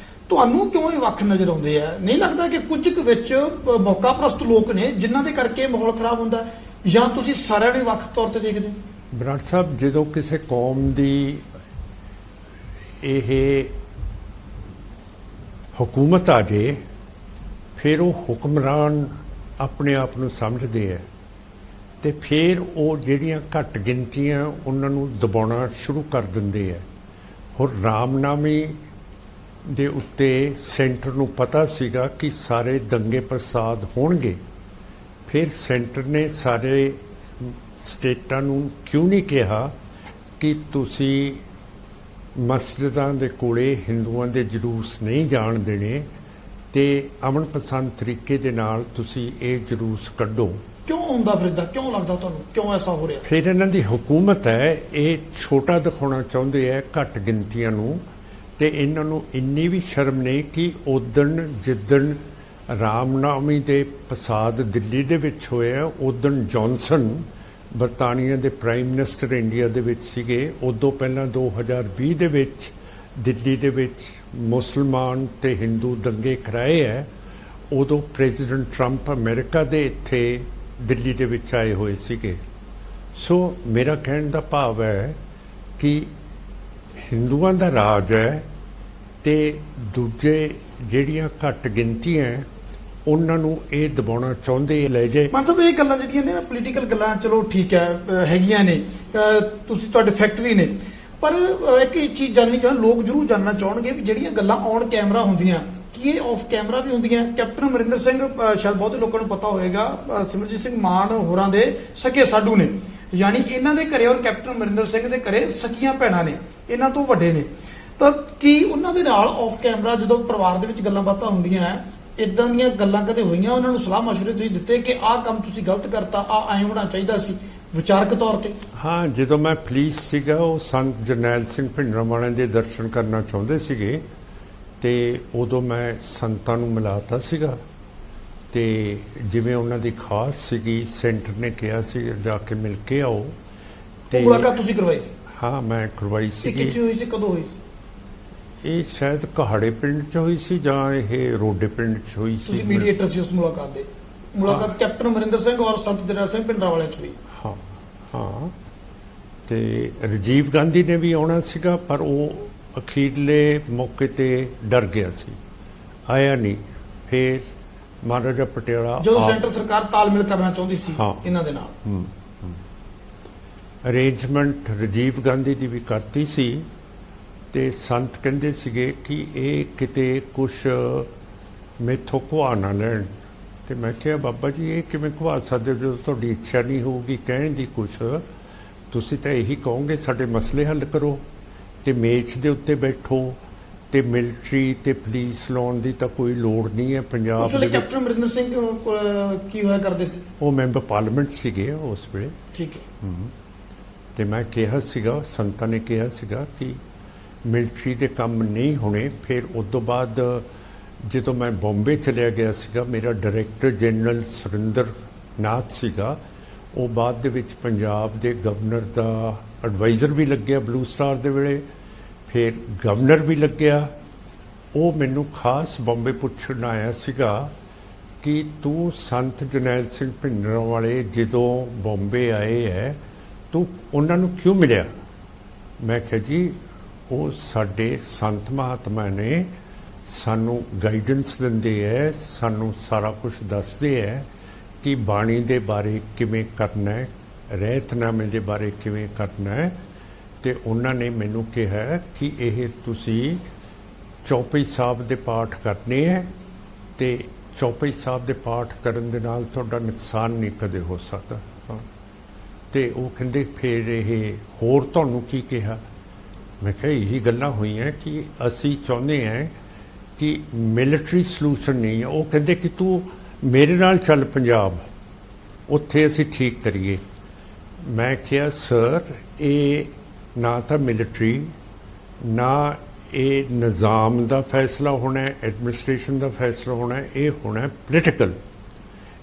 ਤੁਹਾਨੂੰ ਕਿਉਂ ਇਹ ਵੱਖ ਨਜ਼ਰ ਆਉਂਦੇ ਆ? ਨਹੀਂ ਲੱਗਦਾ ਕਿ ਕੁਝ ਕੁ ਵਿੱਚ ਮੌਕਾ ਪ੍ਰਸਤ ਲੋਕ ਨੇ ਜਿਨ੍ਹਾਂ ਦੇ ਕਰਕੇ ਮਾਹੌਲ ਖਰਾਬ ਹੁੰਦਾ, ਜਾਂ ਤੁਸੀਂ ਸਾਰਿਆਂ ਨੂੰ ਵੱਖ ਤੌਰ ਤੇ ਦੇਖਦੇ ਹੋ? ਬਰਾੜ ਸਾਹਿਬ, ਜਦੋਂ ਕਿਸੇ ਕੌਮ ਦੀ ਇਹ ਹੁਕੂਮਤ ਆ ਜੇ ਫਿਰ ਉਹ ਹੁਕਮਰਾਨ ਆਪਣੇ ਆਪ ਨੂੰ ਸਮਝਦੇ ਹੈ ਤੇ ਫਿਰ ਉਹ ਜਿਹੜੀਆਂ ਘੱਟ ਗਿਣਤੀਆਂ ਉਹਨਾਂ ਨੂੰ ਦਬਾਉਣਾ ਸ਼ੁਰੂ ਕਰ ਦਿੰਦੇ ਹੈ। ਹੋਰ ਰਾਮਨਾਮੀ ਦੇ ਉੱਤੇ ਸੈਂਟਰ ਨੂੰ ਪਤਾ ਸੀਗਾ ਕਿ ਸਾਰੇ ਦੰਗੇ ਪ੍ਰਸਾਦ ਹੋਣਗੇ, ਫਿਰ ਸੈਂਟਰ ਨੇ ਸਾਰੇ ਸਟੇਟਾਂ ਨੂੰ ਕਿਉਂ ਨਹੀਂ ਕਿਹਾ ਕਿ ਤੁਸੀਂ ਮਸਜਿਦਾਂ ਦੇ ਕੋਲੇ ਹਿੰਦੂਆਂ ਦੇ ਜਲੂਸ ਨਹੀਂ ਜਾਣ ਦੇਣੇ ਤੇ ਅਮਨ ਪਸੰਦ ਤਰੀਕੇ ਦੇ ਨਾਲ ਤੁਸੀਂ ਇਹ ਜਲੂਸ ਕੱਢੋ? ਕਿਉਂ ਆਉਂਦਾ ਫਿਰਦਾ? ਕਿਉਂ ਲੱਗਦਾ ਤੁਹਾਨੂੰ ਕਿਉਂ ਐਸਾ ਹੋ ਰਿਹਾ? ਫਿਰ ਇਹਨਾਂ ਦੀ ਹੁਕੂਮਤ ਹੈ, ਇਹ ਛੋਟਾ ਦਿਖਾਉਣਾ ਚਾਹੁੰਦੇ ਹੈ ਘੱਟ ਗਿਣਤੀਆਂ ਨੂੰ, ਤੇ ਇਹਨਾਂ ਨੂੰ ਇੰਨੀ ਵੀ ਸ਼ਰਮ ਨਹੀਂ ਕਿ ਉਦਣ ਜਿੱਦਣ ਰਾਮਨਾਮੀ ਦੇ ਫਸਾਦ ਦਿੱਲੀ ਦੇ ਵਿੱਚ ਹੋਇਆ ਉਦਣ ਜੌਨਸਨ ਬਰਤਾਨੀਆ ਦੇ ਪ੍ਰਾਈਮ ਮਿਨਿਸਟਰ ਇੰਡੀਆ ਦੇ ਵਿੱਚ ਸੀਗੇ। ਉਦੋਂ ਪਹਿਲਾਂ 2020 ਦੇ ਵਿੱਚ ਦਿੱਲੀ ਦੇ ਵਿੱਚ ਮੁਸਲਮਾਨ ਤੇ ਹਿੰਦੂ ਦੰਗੇ ਕਰਾਏ ਹੈ। ਉਦੋਂ ਪ੍ਰੈਜ਼ੀਡੈਂਟ ਟਰੰਪ ਅਮਰੀਕਾ ਦੇ ਇੱਥੇ ਦਿੱਲੀ ਦੇ ਵਿੱਚ ਆਏ ਹੋਏ ਸੀਗੇ। ਸੋ ਮੇਰਾ ਕਹਿਣ ਦਾ ਭਾਵ ਹੈ ਕਿ ਹਿੰਦੂਆਂ ਦਾ ਰਾਜ ਹੈ ਤੇ ਦੂਜੇ ਜਿਹੜੀਆਂ ਘੱਟ ਗਿਣਤੀਆਂ ਉਹਨਾਂ ਨੂੰ ਇਹ ਦਬਾਉਣਾ ਚਾਹੁੰਦੇ ਲੈ ਜੇ। ਮਤਲਬ ਇਹ ਗੱਲਾਂ ਜਿਹੜੀਆਂ ਨੇ ਨਾ ਪੋਲੀਟੀਕਲ ਗੱਲਾਂ, ਚਲੋ ਠੀਕ ਹੈ, ਹੈਗੀਆਂ ਨੇ, ਤੁਸੀਂ ਤੁਹਾਡੇ ਫੈਕਟਰੀ ਨੇ, ਪਰ ਇੱਕ ਚੀਜ਼ ਜਾਣਨੀ ਚਾਹੁੰਦੇ ਲੋਕ, ਜ਼ਰੂਰ ਜਾਣਨਾ ਚਾਹਣਗੇ ਵੀ ਜਿਹੜੀਆਂ ਗੱਲਾਂ ਔਨ ਕੈਮਰਾ ਹੁੰਦੀਆਂ ਕੀ ਇਹ ਆਫ ਕੈਮਰਾ ਵੀ ਹੁੰਦੀਆਂ? ਕੈਪਟਨ ਅਮਰਿੰਦਰ ਸਿੰਘ ਸ਼ਾਇਦ ਬਹੁਤੇ ਲੋਕਾਂ ਨੂੰ ਪਤਾ ਹੋਏਗਾ, ਸਿਮਰਜੀਤ ਸਿੰਘ ਮਾਨ ਹੋਰਾਂ ਦੇ ਸਕੇ ਸਾਡੂ ਨੇ, ਯਾਨੀ ਇਹਨਾਂ ਦੇ ਘਰੇ ਔਰ ਕੈਪਟਨ ਅਮਰਿੰਦਰ ਸਿੰਘ ਦੇ ਘਰੇ ਸਕੀਆਂ ਭੈਣਾਂ ਨੇ, ਇਹਨਾਂ ਤੋਂ ਵੱਡੇ ਨੇ, ਤਾਂ ਕੀ ਉਹਨਾਂ ਦੇ ਨਾਲ ਆਫ ਕੈਮਰਾ ਜਦੋਂ ਪਰਿਵਾਰ ਦੇ ਵਿੱਚ ਗੱਲਾਂ ਬਾਤਾਂ ਹੁੰਦੀਆਂ ਇਦਾਂ ਦੀਆਂ ਗੱਲਾਂ ਕਦੇ ਹੋਈਆਂ? ਉਹਨਾਂ ਨੂੰ ਸਲਾਹ ਮਸ਼ਵਰੇ ਤੁਸੀਂ ਦਿੱਤੇ ਕਿ ਆਹ ਕੰਮ ਤੁਸੀਂ ਗਲਤ ਕਰਤਾ, ਆਹ ਐਂ ਹੋਣਾ ਚਾਹੀਦਾ ਸੀ ਵਿਚਾਰਕ ਤੌਰ ਤੇ? ਹਾਂ, ਜਦੋਂ ਮੈਂ ਪੁਲਿਸ ਸੀਗਾ ਉਹ ਸੰਤ ਜਰਨੈਲ ਸਿੰਘ ਭਿੰਡਰਾਂਵਾਲੇ ਦੇ ਦਰਸ਼ਨ ਕਰਨਾ ਚਾਹੁੰਦੇ ਸੀਗੇ ਤੇ ਉਦੋਂ ਮੈਂ ਸੰਤਾਂ ਨੂੰ ਮਿਲਾਤਾ ਸੀਗਾ ਤੇ ਜਿਵੇਂ ਉਹਨਾਂ ਦੀ ਖਾਸ ਸੀਗੀ ਸੈਂਟਰ ਨੇ ਕਿਹਾ ਸੀ ਜਾ ਕੇ ਮਿਲ ਕੇ ਆਓ ਤੇ ਮੁਲਾਕਾਤ ਤੁਸੀਂ ਕਰਵਾਈ ਸੀ? ਹਾਂ, ਮੈਂ ਕਰਵਾਈ ਸੀ। ਕਿੱਥੇ ਹੋਈ ਸੀ, ਕਦੋਂ ਹੋਈ ਸੀ? ਇਹ ਸ਼ਾਇਦ ਕਹਾੜੇ ਪਿੰਡ 'ਚ ਹੋਈ ਸੀ ਜਾਂ ਇਹ ਰੋਡੇ ਪਿੰਡ 'ਚ ਹੋਈ ਸੀ। ਤੁਸੀਂ ਮੀਡੀਏਟਰ ਸੀ ਉਸ ਮੁਲਾਕਾਤ ਦੇ? ਮੁਲਾਕਾਤ ਕੈਪਟਨ ਅਮਰਿੰਦਰ ਸਿੰਘ ਔਰ ਸੰਤ ਜਰਨੈਲ ਸਿੰਘ ਭਿੰਡਰਾਂਵਾਲੇ 'ਚ ਹੋਈ? ਹਾਂ ਹਾਂ, ਤੇ ਰਾਜੀਵ ਗਾਂਧੀ ਨੇ ਵੀ ਆਉਣਾ ਸੀਗਾ ਪਰ ਉਹ ਅਖੀਰਲੇ ਮੌਕੇ ਤੇ ਡਰ ਗਿਆ ਸੀ, ਆਇਆ ਨਹੀਂ। ਫਿਰ ਮਹਾਰਾਜਾ ਪਟਿਆਲਾ ਜਦੋਂ ਸੈਂਟਰ ਸਰਕਾਰ ਤਾਲਮੇਲ ਕਰਨਾ ਚਾਹੁੰਦੀ ਸੀ ਇਹਨਾਂ ਦੇ ਨਾਲ, ਅਰੇਂਜਮੈਂਟ ਰਾਜੀਵ ਗਾਂਧੀ ਦੀ ਵੀ ਕਰਤੀ ਸੀ ਤੇ ਸੰਤ ਕਹਿੰਦੇ ਸੀਗੇ ਕਿ ਇਹ ਕਿਤੇ ਕੁਛ ਮੈਥੋਂ ਘੁਆ ਨਾ ਲੈਣ। ਤੇ ਮੈਂ ਕਿਹਾ ਬਾਬਾ ਜੀ ਇਹ ਕਿਵੇਂ ਘੁਆ ਸਕਦੇ ਜਦੋਂ ਤੁਹਾਡੀ ਇੱਛਾ ਨਹੀਂ ਹੋਊਗੀ ਕਹਿਣ ਦੀ ਕੁਛ, ਤੁਸੀਂ ਤਾਂ ਇਹੀ ਕਹੋਗੇ ਸਾਡੇ ਮਸਲੇ ਹੱਲ ਕਰੋ। ਤੇ ਮੇਜ਼ ਦੇ ਉੱਤੇ ਬੈਠੋ ਤੇ ਮਿਲਟਰੀ ਤੇ ਪੁਲਿਸ ਲਾਉਣ ਦੀ ਤਾਂ ਕੋਈ ਲੋੜ ਨਹੀਂ ਹੈ ਪੰਜਾਬ ਉਸ ਵੇਲੇ ਦੇ ਵਿੱਚ। ਕੈਪਟਨ ਅਮਰਿੰਦਰ ਸਿੰਘ ਕੀ ਹੋਇਆ ਕਰਦੇ ਸੀ? ਉਹ ਮੈਂਬਰ ਪਾਰਲੀਮੈਂਟ ਸੀਗੇ ਉਸ ਵੇਲੇ। ਠੀਕ ਹੈ। ਤੇ ਮੈਂ ਕਿਹਾ ਸੀਗਾ, ਸੰਤਾਂ ਨੇ ਕਿਹਾ ਸੀਗਾ ਕਿ ਮਿਲਟਰੀ ਦੇ ਕੰਮ ਨਹੀਂ ਹੋਣੇ। ਫਿਰ ਉਸ ਤੋਂ ਬਾਅਦ ਜਦੋਂ ਮੈਂ ਬੰਬੇ ਚਲਿਆ ਗਿਆ ਸੀਗਾ, ਮੇਰਾ ਡਾਇਰੈਕਟਰ ਜਨਰਲ ਸੁਰਿੰਦਰ ਨਾਥ ਸੀਗਾ, ਉਹ ਬਾਅਦ ਦੇ ਵਿੱਚ ਪੰਜਾਬ ਦੇ ਗਵਰਨਰ ਦਾ ਐਡਵਾਈਜ਼ਰ ਵੀ ਲੱਗਿਆ ਬਲੂ ਸਟਾਰ ਦੇ ਵੇਲੇ, ਫਿਰ ਗਵਰਨਰ ਵੀ ਲੱਗਿਆ। ਉਹ ਮੈਨੂੰ ਖਾਸ ਬੰਬੇ ਪੁੱਛਣ ਆਇਆ ਸੀਗਾ ਕਿ ਤੂੰ ਸੰਤ ਜਰਨੈਲ ਸਿੰਘ ਭਿੰਡਰਾਂਵਾਲੇ ਜਦੋਂ ਬੰਬੇ ਆਏ ਹੈ ਤੂੰ ਉਹਨਾਂ ਨੂੰ ਕਿਉਂ ਮਿਲਿਆ? ਮੈਂ ਕਿਹਾ ਜੀ ਉਹ ਸਾਡੇ ਸੰਤ ਮਹਾਤਮਾ ਨੇ ਸਾਨੂੰ ਗਾਈਡੈਂਸ ਦਿੰਦੇ ਹੈ, ਸਾਨੂੰ ਸਾਰਾ ਕੁਝ ਦੱਸਦੇ ਹੈ ਕਿ ਬਾਣੀ ਦੇ ਬਾਰੇ ਕਿਵੇਂ ਕਰਨਾ ਹੈ, ਰਹਿਤਨਾਮੇ ਦੇ ਬਾਰੇ ਕਿਵੇਂ ਕਰਨਾ ਹੈ। ਤੇ ਉਹਨਾਂ ਨੇ ਮੈਨੂੰ ਕਿਹਾ ਕਿ ਇਹ ਤੁਸੀਂ ਚੌਪਈ ਸਾਹਿਬ ਦੇ ਪਾਠ ਕਰਨੇ ਹੈ ਤੇ ਚੌਪਈ ਸਾਹਿਬ ਦੇ ਪਾਠ ਕਰਨ ਦੇ ਨਾਲ ਤੁਹਾਡਾ ਨੁਕਸਾਨ ਨਹੀਂ ਕਦੇ ਹੋ ਸਕਦਾ। ਤੇ ਉਹ ਕਹਿੰਦੇ ਫਿਰ ਇਹ ਹੋਰ ਤੁਹਾਨੂੰ ਕੀ ਕਿਹਾ? ਮੈਂ ਕਿਹਾ ਇਹੀ ਗੱਲਾਂ ਹੋਈਆਂ ਕਿ ਅਸੀਂ ਚਾਹੁੰਦੇ ਹਾਂ ਕਿ ਮਿਲਟਰੀ ਸਲੂਸ਼ਨ ਨਹੀਂ ਹੈ। ਉਹ ਕਹਿੰਦੇ ਕਿ ਤੂੰ ਮੇਰੇ ਨਾਲ ਚੱਲ ਪੰਜਾਬ, ਉੱਥੇ ਅਸੀਂ ਠੀਕ ਕਰੀਏ। ਮੈਂ ਕਿਹਾ ਸਰ ਇਹ ਨਾ ਤਾਂ ਮਿਲਟਰੀ ਨਾ ਇਹ ਨਿਜ਼ਾਮ ਦਾ ਫੈਸਲਾ ਹੋਣਾ ਹੈ, ਐਡਮਿਨਿਸਟ੍ਰੇਸ਼ਨ ਦਾ ਫੈਸਲਾ ਹੋਣਾ ਹੈ, ਇਹ ਹੋਣਾ ਪੋਲੀਟੀਕਲ।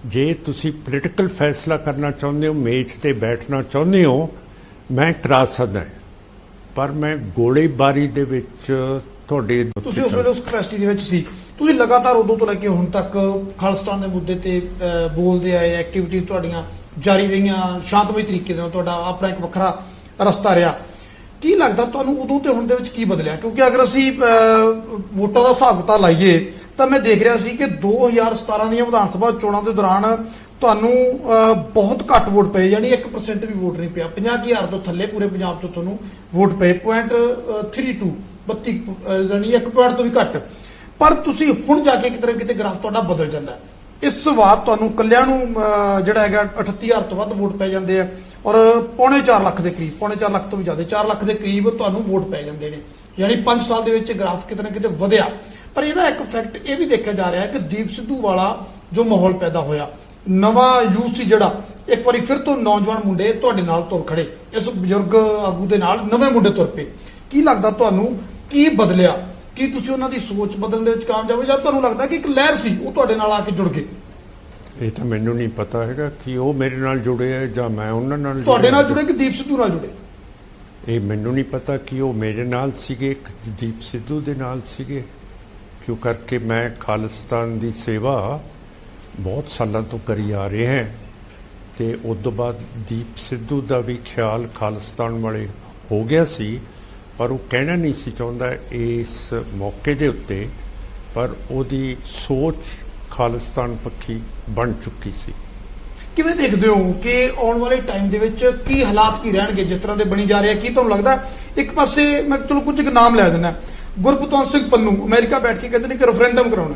ਜੇ ਤੁਸੀਂ ਪੋਲੀਟੀਕਲ ਫੈਸਲਾ ਕਰਨਾ ਚਾਹੁੰਦੇ ਹੋ, ਮੇਜ਼ ਤੇ ਬੈਠਣਾ ਚਾਹੁੰਦੇ ਹੋ, ਮੈਂ ਕਰਾ ਸਕਦਾ, ਪਰ ਮੈਂ ਗੋਲੀਬਾਰੀ ਦੇ ਵਿੱਚ ਤੁਹਾਡੇ। ਤੁਸੀਂ ਉਸ ਵੇਲੇ ਉਸ ਕਪੈਸਿਟੀ ਦੇ ਵਿੱਚ ਸੀ, ਤੁਸੀਂ ਲਗਾਤਾਰ ਉਦੋਂ ਤੋਂ ਲੈ ਕੇ ਹੁਣ ਤੱਕ ਖਾਲਿਸਤਾਨ ਦੇ ਮੁੱਦੇ ਤੇ ਬੋਲਦੇ ਆਏ, ਐਕਟੀਵਿਟੀਜ਼ ਤੁਹਾਡੀਆਂ ਜਾਰੀ ਰਹੀਆਂ, ਸ਼ਾਂਤਮਈ ਤਰੀਕੇ ਦੇ ਨਾਲ ਤੁਹਾਡਾ ਆਪਣਾ ਇੱਕ ਵੱਖਰਾ ਰਸਤਾ ਰਿਹਾ। ਕੀ ਲੱਗਦਾ ਤੁਹਾਨੂੰ ਉਦੋਂ ਤੇ ਹੁਣ ਦੇ ਵਿੱਚ ਕੀ ਬਦਲਿਆ? ਕਿਉਂਕਿ ਅਗਰ ਅਸੀਂ ਵੋਟਾਂ ਦਾ ਹਿਸਾਬ ਕਿਤਾਬ ਲਾਈਏ ਤਾਂ ਮੈਂ ਦੇਖ ਰਿਹਾ ਸੀ ਕਿ 2017 ਦੀਆਂ ਵਿਧਾਨ ਸਭਾ ਚੋਣਾਂ ਦੇ ਦੌਰਾਨ ਤੁਹਾਨੂੰ ਬਹੁਤ ਘੱਟ ਵੋਟ ਪਏ, ਯਾਨੀ 1% ਵੀ ਵੋਟ ਨਹੀਂ ਪਿਆ। 50,000 ਤੋਂ ਥੱਲੇ ਪੂਰੇ ਪੰਜਾਬ 'ਚ ਤੁਹਾਨੂੰ ਵੋਟ ਪਏ, 0.32 ਯਾਨੀ 1 ਪੁਆਇੰਟ ਤੋਂ ਵੀ ਘੱਟ। ਪਰ ਤੁਸੀਂ ਹੁਣ ਜਾ ਕੇ ਕਿਤੇ ਗ੍ਰਾਫ ਤੁਹਾਡਾ ਬਦਲ ਜਾਂਦਾ ਹੈ। ਇਸ ਵਾਰ ਤੁਹਾਨੂੰ ਕੱਲਿਆਂ ਨੂੰ ਜਿਹੜਾ ਹੈਗਾ 38,000 ਤੋਂ ਵੱਧ ਵੋਟ ਪੈ ਜਾਂਦੇ ਆ ਔਰ 4.25 ਲੱਖ ਦੇ ਕਰੀਬ, 4.25 ਲੱਖ ਤੋਂ ਵੀ ਜ਼ਿਆਦਾ, 4 ਲੱਖ ਦੇ ਕਰੀਬ ਤੁਹਾਨੂੰ ਵੋਟ ਪੈ ਜਾਂਦੇ ਨੇ। ਯਾਨੀ 5 ਸਾਲ ਦੇ ਵਿੱਚ ਗ੍ਰਾਫ ਕਿਤੇ ਨਾ ਕਿਤੇ ਵਧਿਆ। ਪਰ ਇਹਦਾ ਇੱਕ ਫੈਕਟ ਇਹ ਵੀ ਦੇਖਿਆ ਜਾ ਰਿਹਾ ਹੈ ਕਿ ਦੀਪ ਸਿੱਧੂ ਵਾਲਾ ਜੋ ਮਾਹੌਲ ਪੈਦਾ ਹੋਇਆ, ਨਵਾਂ ਯੂਥ ਸੀ ਜਿਹੜਾ, ਇੱਕ ਵਾਰੀ ਫਿਰ ਤੋਂ ਨੌਜਵਾਨ ਮੁੰਡੇ ਤੁਹਾਡੇ ਨਾਲ ਤੁਰ ਖੜੇ, ਇਸ ਬਜ਼ੁਰਗ ਆਗੂ ਦੇ ਨਾਲ ਨਵੇਂ ਮੁੰਡੇ ਤੁਰ ਪਏ। ਕੀ ਲੱਗਦਾ ਤੁਹਾਨੂੰ ਕੀ ਬਦਲਿਆ? ਕੀ ਤੁਸੀਂ ਉਹਨਾਂ ਦੀ ਸੋਚ ਬਦਲਣ ਦੇ ਵਿੱਚ ਕਾਮਯਾਬ ਹੋਏ ਜਾਂ ਤੁਹਾਨੂੰ ਲੱਗਦਾ ਕਿ ਇੱਕ ਲਹਿਰ ਸੀ ਉਹ ਤੁਹਾਡੇ ਨਾਲ ਆ ਕੇ ਜੁੜ ਗਏ? ਇਹ ਤਾਂ ਮੈਨੂੰ ਨਹੀਂ ਪਤਾ ਹੈਗਾ ਕਿ ਉਹ ਮੇਰੇ ਨਾਲ ਜੁੜੇ ਹੈ ਜਾਂ ਮੈਂ ਉਹਨਾਂ ਨਾਲ। ਤੁਹਾਡੇ ਨਾਲ ਜੁੜੇ ਕਿ ਦੀਪ ਸਿੱਧੂ ਨਾਲ ਜੁੜੇ? ਇਹ ਮੈਨੂੰ ਨਹੀਂ ਪਤਾ ਕਿ ਉਹ ਮੇਰੇ ਨਾਲ ਸੀਗੇ, ਦੀਪ ਸਿੱਧੂ ਦੇ ਨਾਲ ਸੀਗੇ, ਕਿਉਂ ਕਰਕੇ ਮੈਂ ਖਾਲਿਸਤਾਨ ਦੀ ਸੇਵਾ ਬਹੁਤ ਸਾਲਾਂ ਤੋਂ ਕਰੀ ਆ ਰਹੇ ਹਾਂ। ਤੇ ਉਸ ਤੋਂ ਬਾਅਦ ਦੀਪ ਸਿੱਧੂ ਦਾ ਵੀ ਖਿਆਲ ਖਾਲਿਸਤਾਨ ਵਾਲੇ ਹੋ ਗਿਆ ਸੀ, ਪਰ ਉਹ ਕਹਿਣਾ ਨਹੀਂ ਸੀ ਚਾਹੁੰਦਾ ਇਸ ਮੌਕੇ ਦੇ ਉੱਤੇ, ਪਰ ਉਹਦੀ ਸੋਚ ਖਾਲਿਸਤਾਨ ਪੱਖੀ ਬਣ ਚੁੱਕੀ ਸੀ। ਕਿਵੇਂ ਦੇਖਦੇ ਹੋ ਕਿ ਆਉਣ ਵਾਲੇ ਟਾਈਮ ਦੇ ਵਿੱਚ ਕੀ ਹਾਲਾਤ ਕੀ ਰਹਿਣਗੇ ਜਿਸ ਤਰ੍ਹਾਂ ਦੇ ਬਣੀ ਜਾ ਰਹੇ ਆ? ਕੀ ਤੁਹਾਨੂੰ ਲੱਗਦਾ? ਇੱਕ ਪਾਸੇ ਮੈਂ ਚਲੋ ਕੁਝ ਇੱਕ ਨਾਮ ਲੈ ਦਿੰਦਾ, ਗੁਰਬਤਵੰਤ ਸਿੰਘ ਪੰਨੂ ਅਮਰੀਕਾ ਬੈਠ ਕੇ ਕਹਿੰਦੇ ਨੇ ਕਿ ਰੈਫਰੈਂਡਮ ਕਰਾਉਣਾ।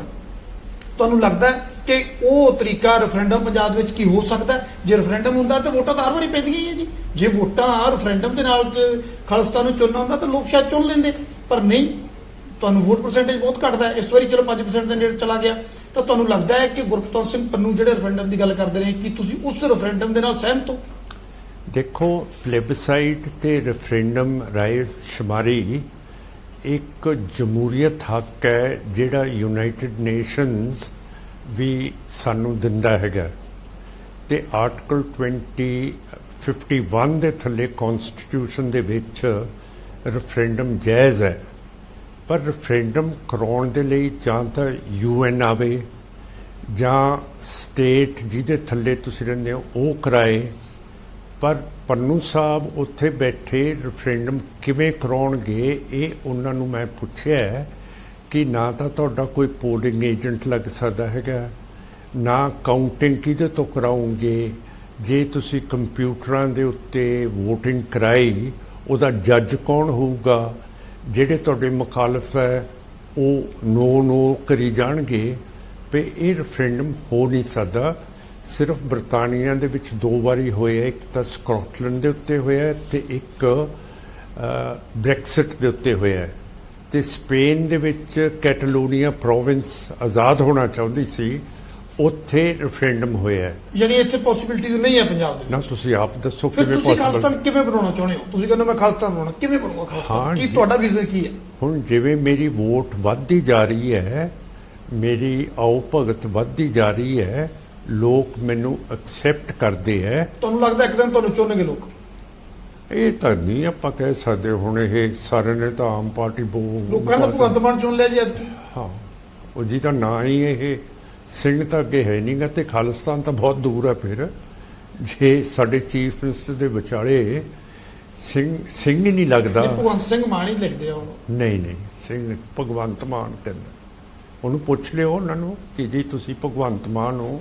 ਤੁਹਾਨੂੰ ਲੱਗਦਾ ਕਿ ਉਹ ਤਰੀਕਾ ਰੈਫਰੈਂਡਮ ਪੰਜਾਬ ਵਿੱਚ ਕੀ ਹੋ ਸਕਦਾ? ਜੇ ਰੈਫਰੈਂਡਮ ਹੁੰਦਾ ਤਾਂ ਵੋਟਾਂ ਤਾਂ ਹਰ ਵਾਰੀ ਪੈਂਦੀਆਂ ਹੀ ਹੈ ਜੀ। ਜੇ ਵੋਟਾਂ ਰੈਫਰੈਂਡਮ ਦੇ ਨਾਲ ਖਾਲਿਸਤਾਨ ਨੂੰ ਚੁਣਨਾ ਹੁੰਦਾ ਤਾਂ ਲੋਕ ਸ਼ਾਇਦ ਚੁਣ ਲੈਂਦੇ, ਪਰ ਨਹੀਂ, ਤੁਹਾਨੂੰ ਵੋਟ ਪਰਸੈਂਟੇਜ ਬਹੁਤ ਘੱਟਦਾ। ਇਸ ਵਾਰੀ ਚਲੋ 5% ਦੇ ਨੇੜੇ ਚਲਾ ਗਿਆ। ਤਾਂ ਤੁਹਾਨੂੰ ਲੱਗਦਾ ਹੈ ਕਿ ਗੁਰਬਤਵੰਤ ਸਿੰਘ ਪੰਨੂ ਜਿਹੜੇ ਰੈਫਰੈਂਡਮ ਦੀ ਗੱਲ ਕਰਦੇ ਨੇ, ਕੀ ਤੁਸੀਂ ਉਸ ਰੈਫਰੈਂਡਮ ਦੇ ਨਾਲ ਸਹਿਮਤ ਹੋ? ਦੇਖੋ, ਪਲੇਬਸਾਈਟ ਤੇ ਰੈਫਰੈਂਡਮ ਰਾਏ ਸ਼ੁਮਾਰੀ ਇੱਕ ਜਮਹੂਰੀਅਤ ਹੱਕ ਹੈ ਜਿਹੜਾ ਯੂਨਾਈਟਿਡ ਨੇਸ਼ਨਸ ਵੀ ਸਾਨੂੰ ਦਿੰਦਾ ਹੈਗਾ। ਤੇ ਆਰਟੀਕਲ 51 ਦੇ ਥੱਲੇ ਕਨਸਟੀਟਿਊਸ਼ਨ ਦੇ ਵਿੱਚ ਰੈਫਰੈਂਡਮ ਜਾਇਜ਼ ਹੈ। ਪਰ ਰੈਫਰੈਂਡਮ ਕਰਾਉਣ ਦੇ ਲਈ ਜਾਂ ਤਾਂ UN ਆਵੇ ਜਾਂ ਸਟੇਟ ਜਿਹਦੇ ਥੱਲੇ ਤੁਸੀਂ ਰਹਿੰਦੇ ਹੋ ਉਹ ਕਰਾਏ। ਪਰ ਪੰਨੂ ਸਾਹਿਬ ਉੱਥੇ ਬੈਠੇ ਰੈਫਰੈਂਡਮ ਕਿਵੇਂ ਕਰਾਉਣਗੇ, ਇਹ ਉਹਨਾਂ ਨੂੰ ਮੈਂ ਪੁੱਛਿਆ ਕਿ ਨਾ ਤਾਂ ਤੁਹਾਡਾ ਕੋਈ ਪੋਲਿੰਗ ਏਜੰਟ ਲੱਗ ਸਕਦਾ ਹੈਗਾ, ਨਾ ਕਾਊਂਟਿੰਗ ਕਿਹਦੇ ਤੋਂ ਕਰਾਉਂਗੇ। ਜੇ ਤੁਸੀਂ ਕੰਪਿਊਟਰਾਂ ਦੇ ਉੱਤੇ ਵੋਟਿੰਗ ਕਰਾਈ, ਉਹਦਾ ਜੱਜ ਕੌਣ ਹੋਊਗਾ? ਜਿਹੜੇ ਤੁਹਾਡੇ ਮੁਖਾਲਫ ਹੈ ਉਹ ਨੋ ਕਰੀ ਜਾਣਗੇ। ਵੀ ਇਹ ਰੈਫਰੈਂਡਮ ਹੋ ਨਹੀਂ ਸਕਦਾ। ਸਿਰਫ ਬਰਤਾਨੀਆ ਦੇ ਵਿੱਚ 2 ਵਾਰੀ ਹੋਇਆ, ਇੱਕ ਤਾਂ ਸਕਾਟਲੈਂਡ ਦੇ ਉੱਤੇ ਹੋਇਆ ਤੇ ਇੱਕ ਬ੍ਰੈਕਸਿਟ ਦੇ ਉੱਤੇ ਹੋਇਆ ਹੈ ਤੇ ਸਪੇਨ ਦੇ ਵਿੱਚ ਕੈਟਾਲੋਨੀਆ ਪ੍ਰੋਵਿੰਸ ਆਜ਼ਾਦ ਹੋਣਾ ਚਾਹੁੰਦੀ ਸੀ, ਉੱਥੇ ਰੈਫਰੈਂਡਮ ਹੋਇਆ ਹੈ। ਯਾਨੀ ਇੱਥੇ ਪੋਸਿਬਿਲਿਟੀਜ਼ ਨਹੀਂ ਹੈ ਪੰਜਾਬ ਦੇ ਨਾ ਤੁਸੀਂ ਆਪ ਦੱਸੋ ਫਿਰ ਕਿਵੇਂ ਤੁਸੀਂ ਪੋਸੀਬਲ। ਖਾਲਿਸਤਾਨ ਕਿਵੇਂ ਬਣਾਉਣਾ ਚਾਹੁੰਦੇ ਹੋ? ਤੁਸੀਂ ਕਹਿੰਦੇ ਮੈਂ ਖਾਲਿਸਤਾਨ ਬਣਾਉਣਾ, ਕਿਵੇਂ ਬਣੂਗਾ ਖਾਲਿਸਤਾਨ? ਕੀ ਤੁਹਾਡਾ ਵਿਜ਼ਨ ਕੀ ਹੈ? ਹੁਣ ਜਿਵੇਂ ਮੇਰੀ ਵੋਟ ਵੱਧਦੀ ਜਾ ਰਹੀ ਹੈ, ਮੇਰੀ ਆਓ ਭਗਤ ਵੱਧਦੀ ਜਾ ਰਹੀ ਹੈ, ਲੋਕ ਮੈਨੂੰ ਐਕਸੈਪਟ ਕਰਦੇ ਹੈ। ਤੁਹਾਨੂੰ ਲੱਗਦਾ ਇੱਕ ਦਿਨ ਤੁਹਾਨੂੰ ਚੁਣਨਗੇ ਲੋਕ? ਇਹ ਤਾਂ ਨਹੀਂ ਆਪਾਂ ਕਹਿ ਸਕਦੇ। ਹੁਣ ਇਹ ਸਾਰਿਆਂ ਨੇ ਤਾਂ ਆਮ ਪਾਰਟੀ ਲੋਕਾਂ ਦਾ ਭਗਵੰਤ ਮਾਨ ਚੁਣ ਲਿਆ ਜੀ ਐਤਕੀ। ਹਾਂ, ਉਹ ਜੀ ਤਾਂ ਨਾ ਹੀ ਇਹ ਸਿੰਘ ਤਾਂ ਅੱਗੇ ਹੈ ਨਹੀਂਗਾ ਤੇ ਖਾਲਿਸਤਾਨ ਤਾਂ ਬਹੁਤ ਦੂਰ ਹੈ। ਫਿਰ ਜੇ ਸਾਡੇ ਚੀਫ ਮਿਨਿਸਟਰ ਦੇ ਵਿਚਾਲੇ ਸਿੰਘ ਹੀ ਨਹੀਂ ਲੱਗਦਾ। ਭਗਵੰਤ ਸਿੰਘ ਮਾਨ ਹੀ ਲਿਖਦੇ ਆ ਉਹਨੂੰ। ਨਹੀਂ ਸਿੰਘ ਭਗਵੰਤ ਮਾਨ ਕਹਿੰਦਾ। ਉਹਨੂੰ ਪੁੱਛ ਲਿਓ ਉਹਨਾਂ ਨੂੰ ਕਿ ਜੀ ਤੁਸੀਂ ਭਗਵੰਤ ਮਾਨ ਹੋ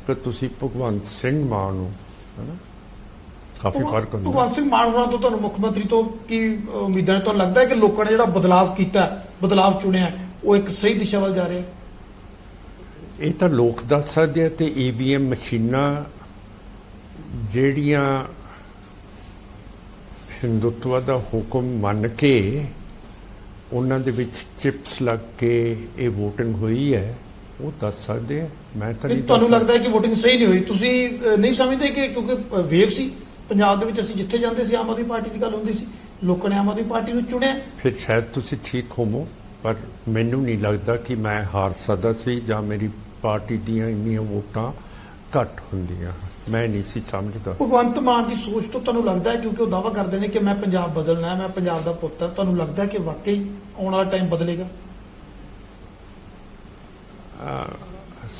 ਕਿ ਤੁਸੀਂ ਭਗਵੰਤ ਸਿੰਘ ਮਾਨ ਹੋ, ਹੈ ਨਾ? ਕਾਫੀ ਫਰਕ ਹੁੰਦਾ। ਭਗਵੰਤ ਸਿੰਘ ਮਾਨ ਹੋਰਾਂ ਤੋਂ ਤੁਹਾਨੂੰ ਮੁੱਖ ਮੰਤਰੀ ਤੋਂ ਕੀ ਉਮੀਦਾਂ ਨੇ? ਤੁਹਾਨੂੰ ਲੱਗਦਾ ਹੈ ਕਿ ਲੋਕਾਂ ਨੇ ਜਿਹੜਾ ਬਦਲਾਵ ਕੀਤਾ, ਬਦਲਾਵ ਚੁਣਿਆ, ਉਹ ਇੱਕ ਸਹੀ ਦਿਸ਼ਾ ਵੱਲ ਜਾ ਰਿਹਾ? ਇਹ ਤਾਂ ਲੋਕ ਦੱਸ ਸਕਦੇ ਆ। ਤੇ EVM ਮਸ਼ੀਨਾਂ ਜਿਹੜੀਆਂ ਹਿੰਦੂਤਵ ਦਾ ਹੁਕਮ ਮੰਨ ਕੇ ਉਹਨਾਂ ਦੇ ਵਿੱਚ ਚਿਪਸ ਲੱਗ ਕੇ ਇਹ VOTING ਹੋਈ ਹੈ, ਉਹ ਦੱਸ ਸਕਦੇ ਆ। ਮੈਂ ਤਾਂ ਨਹੀਂ। ਤੁਹਾਨੂੰ ਲੱਗਦਾ ਹੈ ਕਿ VOTING ਸਹੀ ਨਹੀਂ ਹੋਈ? ਤੁਸੀਂ ਨਹੀਂ ਸਮਝਦੇ ਕਿ ਕਿਉਂਕਿ ਵੇਵ ਸੀ ਪੰਜਾਬ ਦੇ ਵਿੱਚ, ਅਸੀਂ ਜਿੱਥੇ ਜਾਂਦੇ ਸੀ ਆਮ ਆਦਮੀ ਪਾਰਟੀ ਦੀ ਗੱਲ ਹੁੰਦੀ ਸੀ, ਲੋਕਾਂ ਨੇ ਆਮ ਆਦਮੀ ਪਾਰਟੀ ਨੂੰ ਚੁਣਿਆ? ਫਿਰ ਸ਼ਾਇਦ ਤੁਸੀਂ ਠੀਕ ਹੋਵੋ, ਪਰ ਮੈਨੂੰ ਨਹੀਂ ਲੱਗਦਾ ਕਿ ਮੈਂ ਹਾਰ ਸਕਦਾ ਸੀ ਜਾਂ ਮੇਰੀ ਪਾਰਟੀ ਦੀਆਂ ਇੰਨੀਆਂ ਵੋਟਾਂ ਘੱਟ ਹੁੰਦੀਆਂ। ਮੈਂ ਨਹੀਂ ਸੀ ਸਮਝਦਾ। ਭਗਵੰਤ ਮਾਨ ਦੀ ਸੋਚ ਤੋਂ ਤੁਹਾਨੂੰ ਲੱਗਦਾ ਹੈ, ਕਿਉਂਕਿ ਉਹ ਦਾਅਵਾ ਕਰਦੇ ਨੇ ਕਿ ਮੈਂ ਪੰਜਾਬ ਬਦਲਣਾ ਹੈ, ਮੈਂ ਪੰਜਾਬ ਦਾ ਪੁੱਤ ਹਾਂ, ਤੁਹਾਨੂੰ ਲੱਗਦਾ ਹੈ ਕਿ ਵਾਕਈ ਆਉਣ ਵਾਲਾ ਟਾਈਮ ਬਦਲੇਗਾ?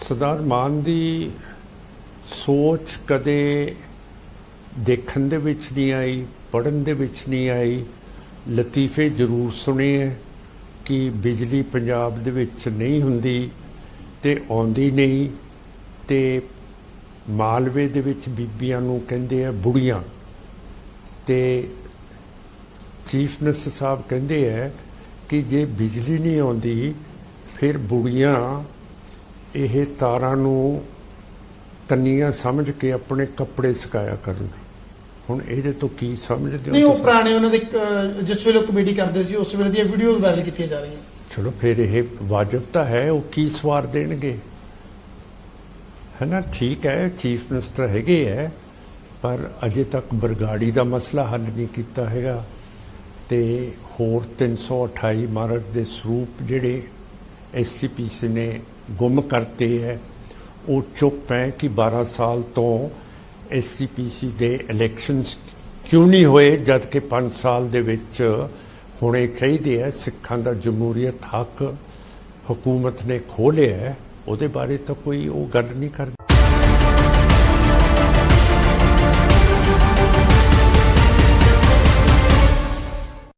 ਸਰਦਾਰ ਮਾਨ ਦੀ ਸੋਚ ਕਦੇ ਦੇਖਣ ਦੇ ਵਿੱਚ ਨਹੀਂ ਆਈ, ਪੜ੍ਹਨ ਦੇ ਵਿੱਚ ਨਹੀਂ ਆਈ। ਲਤੀਫੇ ਜ਼ਰੂਰ ਸੁਣੇ ਹੈ ਕਿ ਬਿਜਲੀ ਪੰਜਾਬ ਦੇ ਵਿੱਚ ਨਹੀਂ ਹੁੰਦੀ ਤੇ ਆਉਂਦੀ ਨਹੀਂ, ਤੇ ਮਾਲਵੇ ਦੇ ਵਿੱਚ ਬੀਬੀਆਂ ਨੂੰ ਕਹਿੰਦੇ ਆ ਬੁੜੀਆਂ, ਤੇ ਚੀਫ ਮਿਨਿਸਟਰ ਸਾਹਿਬ ਕਹਿੰਦੇ ਹੈ ਕਿ ਜੇ ਬਿਜਲੀ ਨਹੀਂ ਆਉਂਦੀ ਫਿਰ ਬੁੜੀਆਂ ਇਹ ਤਾਰਾਂ ਨੂੰ ਤੰਨੀਆਂ ਸਮਝ ਕੇ ਆਪਣੇ ਕੱਪੜੇ ਸੁਕਾਇਆ ਕਰਨ। ਹੁਣ ਇਹਦੇ ਤੋਂ ਕੀ ਸਮਝਦੇ ਹੋ? ਨਹੀਂ, ਉਹ ਪੁਰਾਣੇ ਉਹਨਾਂ ਦੇ ਜਿਸ ਵੇਲੇ ਕਮੇਡੀ ਕਰਦੇ ਸੀ ਉਸ ਵੇਲੇ ਦੀਆਂ ਵੀਡੀਓਜ਼ ਵਾਇਰਲ ਕੀਤੀਆਂ ਜਾ ਰਹੀਆਂ। ਚਲੋ ਫਿਰ ਇਹ ਵਾਜਬ ਤਾਂ ਹੈ, ਉਹ ਕੀ ਸਵਾਰ ਦੇਣਗੇ, ਹੈ ਨਾ? ਠੀਕ ਹੈ, ਚੀਫ ਮਿਨਿਸਟਰ ਹੈਗੇ ਹੈ, ਪਰ ਅਜੇ ਤੱਕ ਬਰਗਾੜੀ ਦਾ ਮਸਲਾ ਹੱਲ ਨਹੀਂ ਕੀਤਾ ਹੈਗਾ। ਤੇ ਹੋਰ 328 ਮਾਰਕ ਦੇ ਸਰੂਪ ਜਿਹੜੇ SCPC ਨੇ ਗੁੰਮ ਕਰਤੇ ਹੈ, ਉਹ ਚੁੱਪ ਹੈ ਕਿ 12 ਸਾਲ ਤੋਂ SCPC ਦੇ ਇਲੈਕਸ਼ਨਸ ਕਿਉਂ ਨਹੀਂ ਹੋਏ, ਜਦ ਕਿ 5 ਸਾਲ ਦੇ ਵਿੱਚ ਹੋਣੇ ਚਾਹੀਦੇ ਹੈ। ਸਿੱਖਾਂ ਦਾ ਜਮਹੂਰੀਅਤ ਹੱਕ ਹਕੂਮਤ ਨੇ ਖੋਹ ਲਿਆ ਹੈ, ਉਹਦੇ ਬਾਰੇ ਤਾਂ ਕੋਈ ਉਹ ਗੱਲ ਨਹੀਂ ਕਰਦਾ।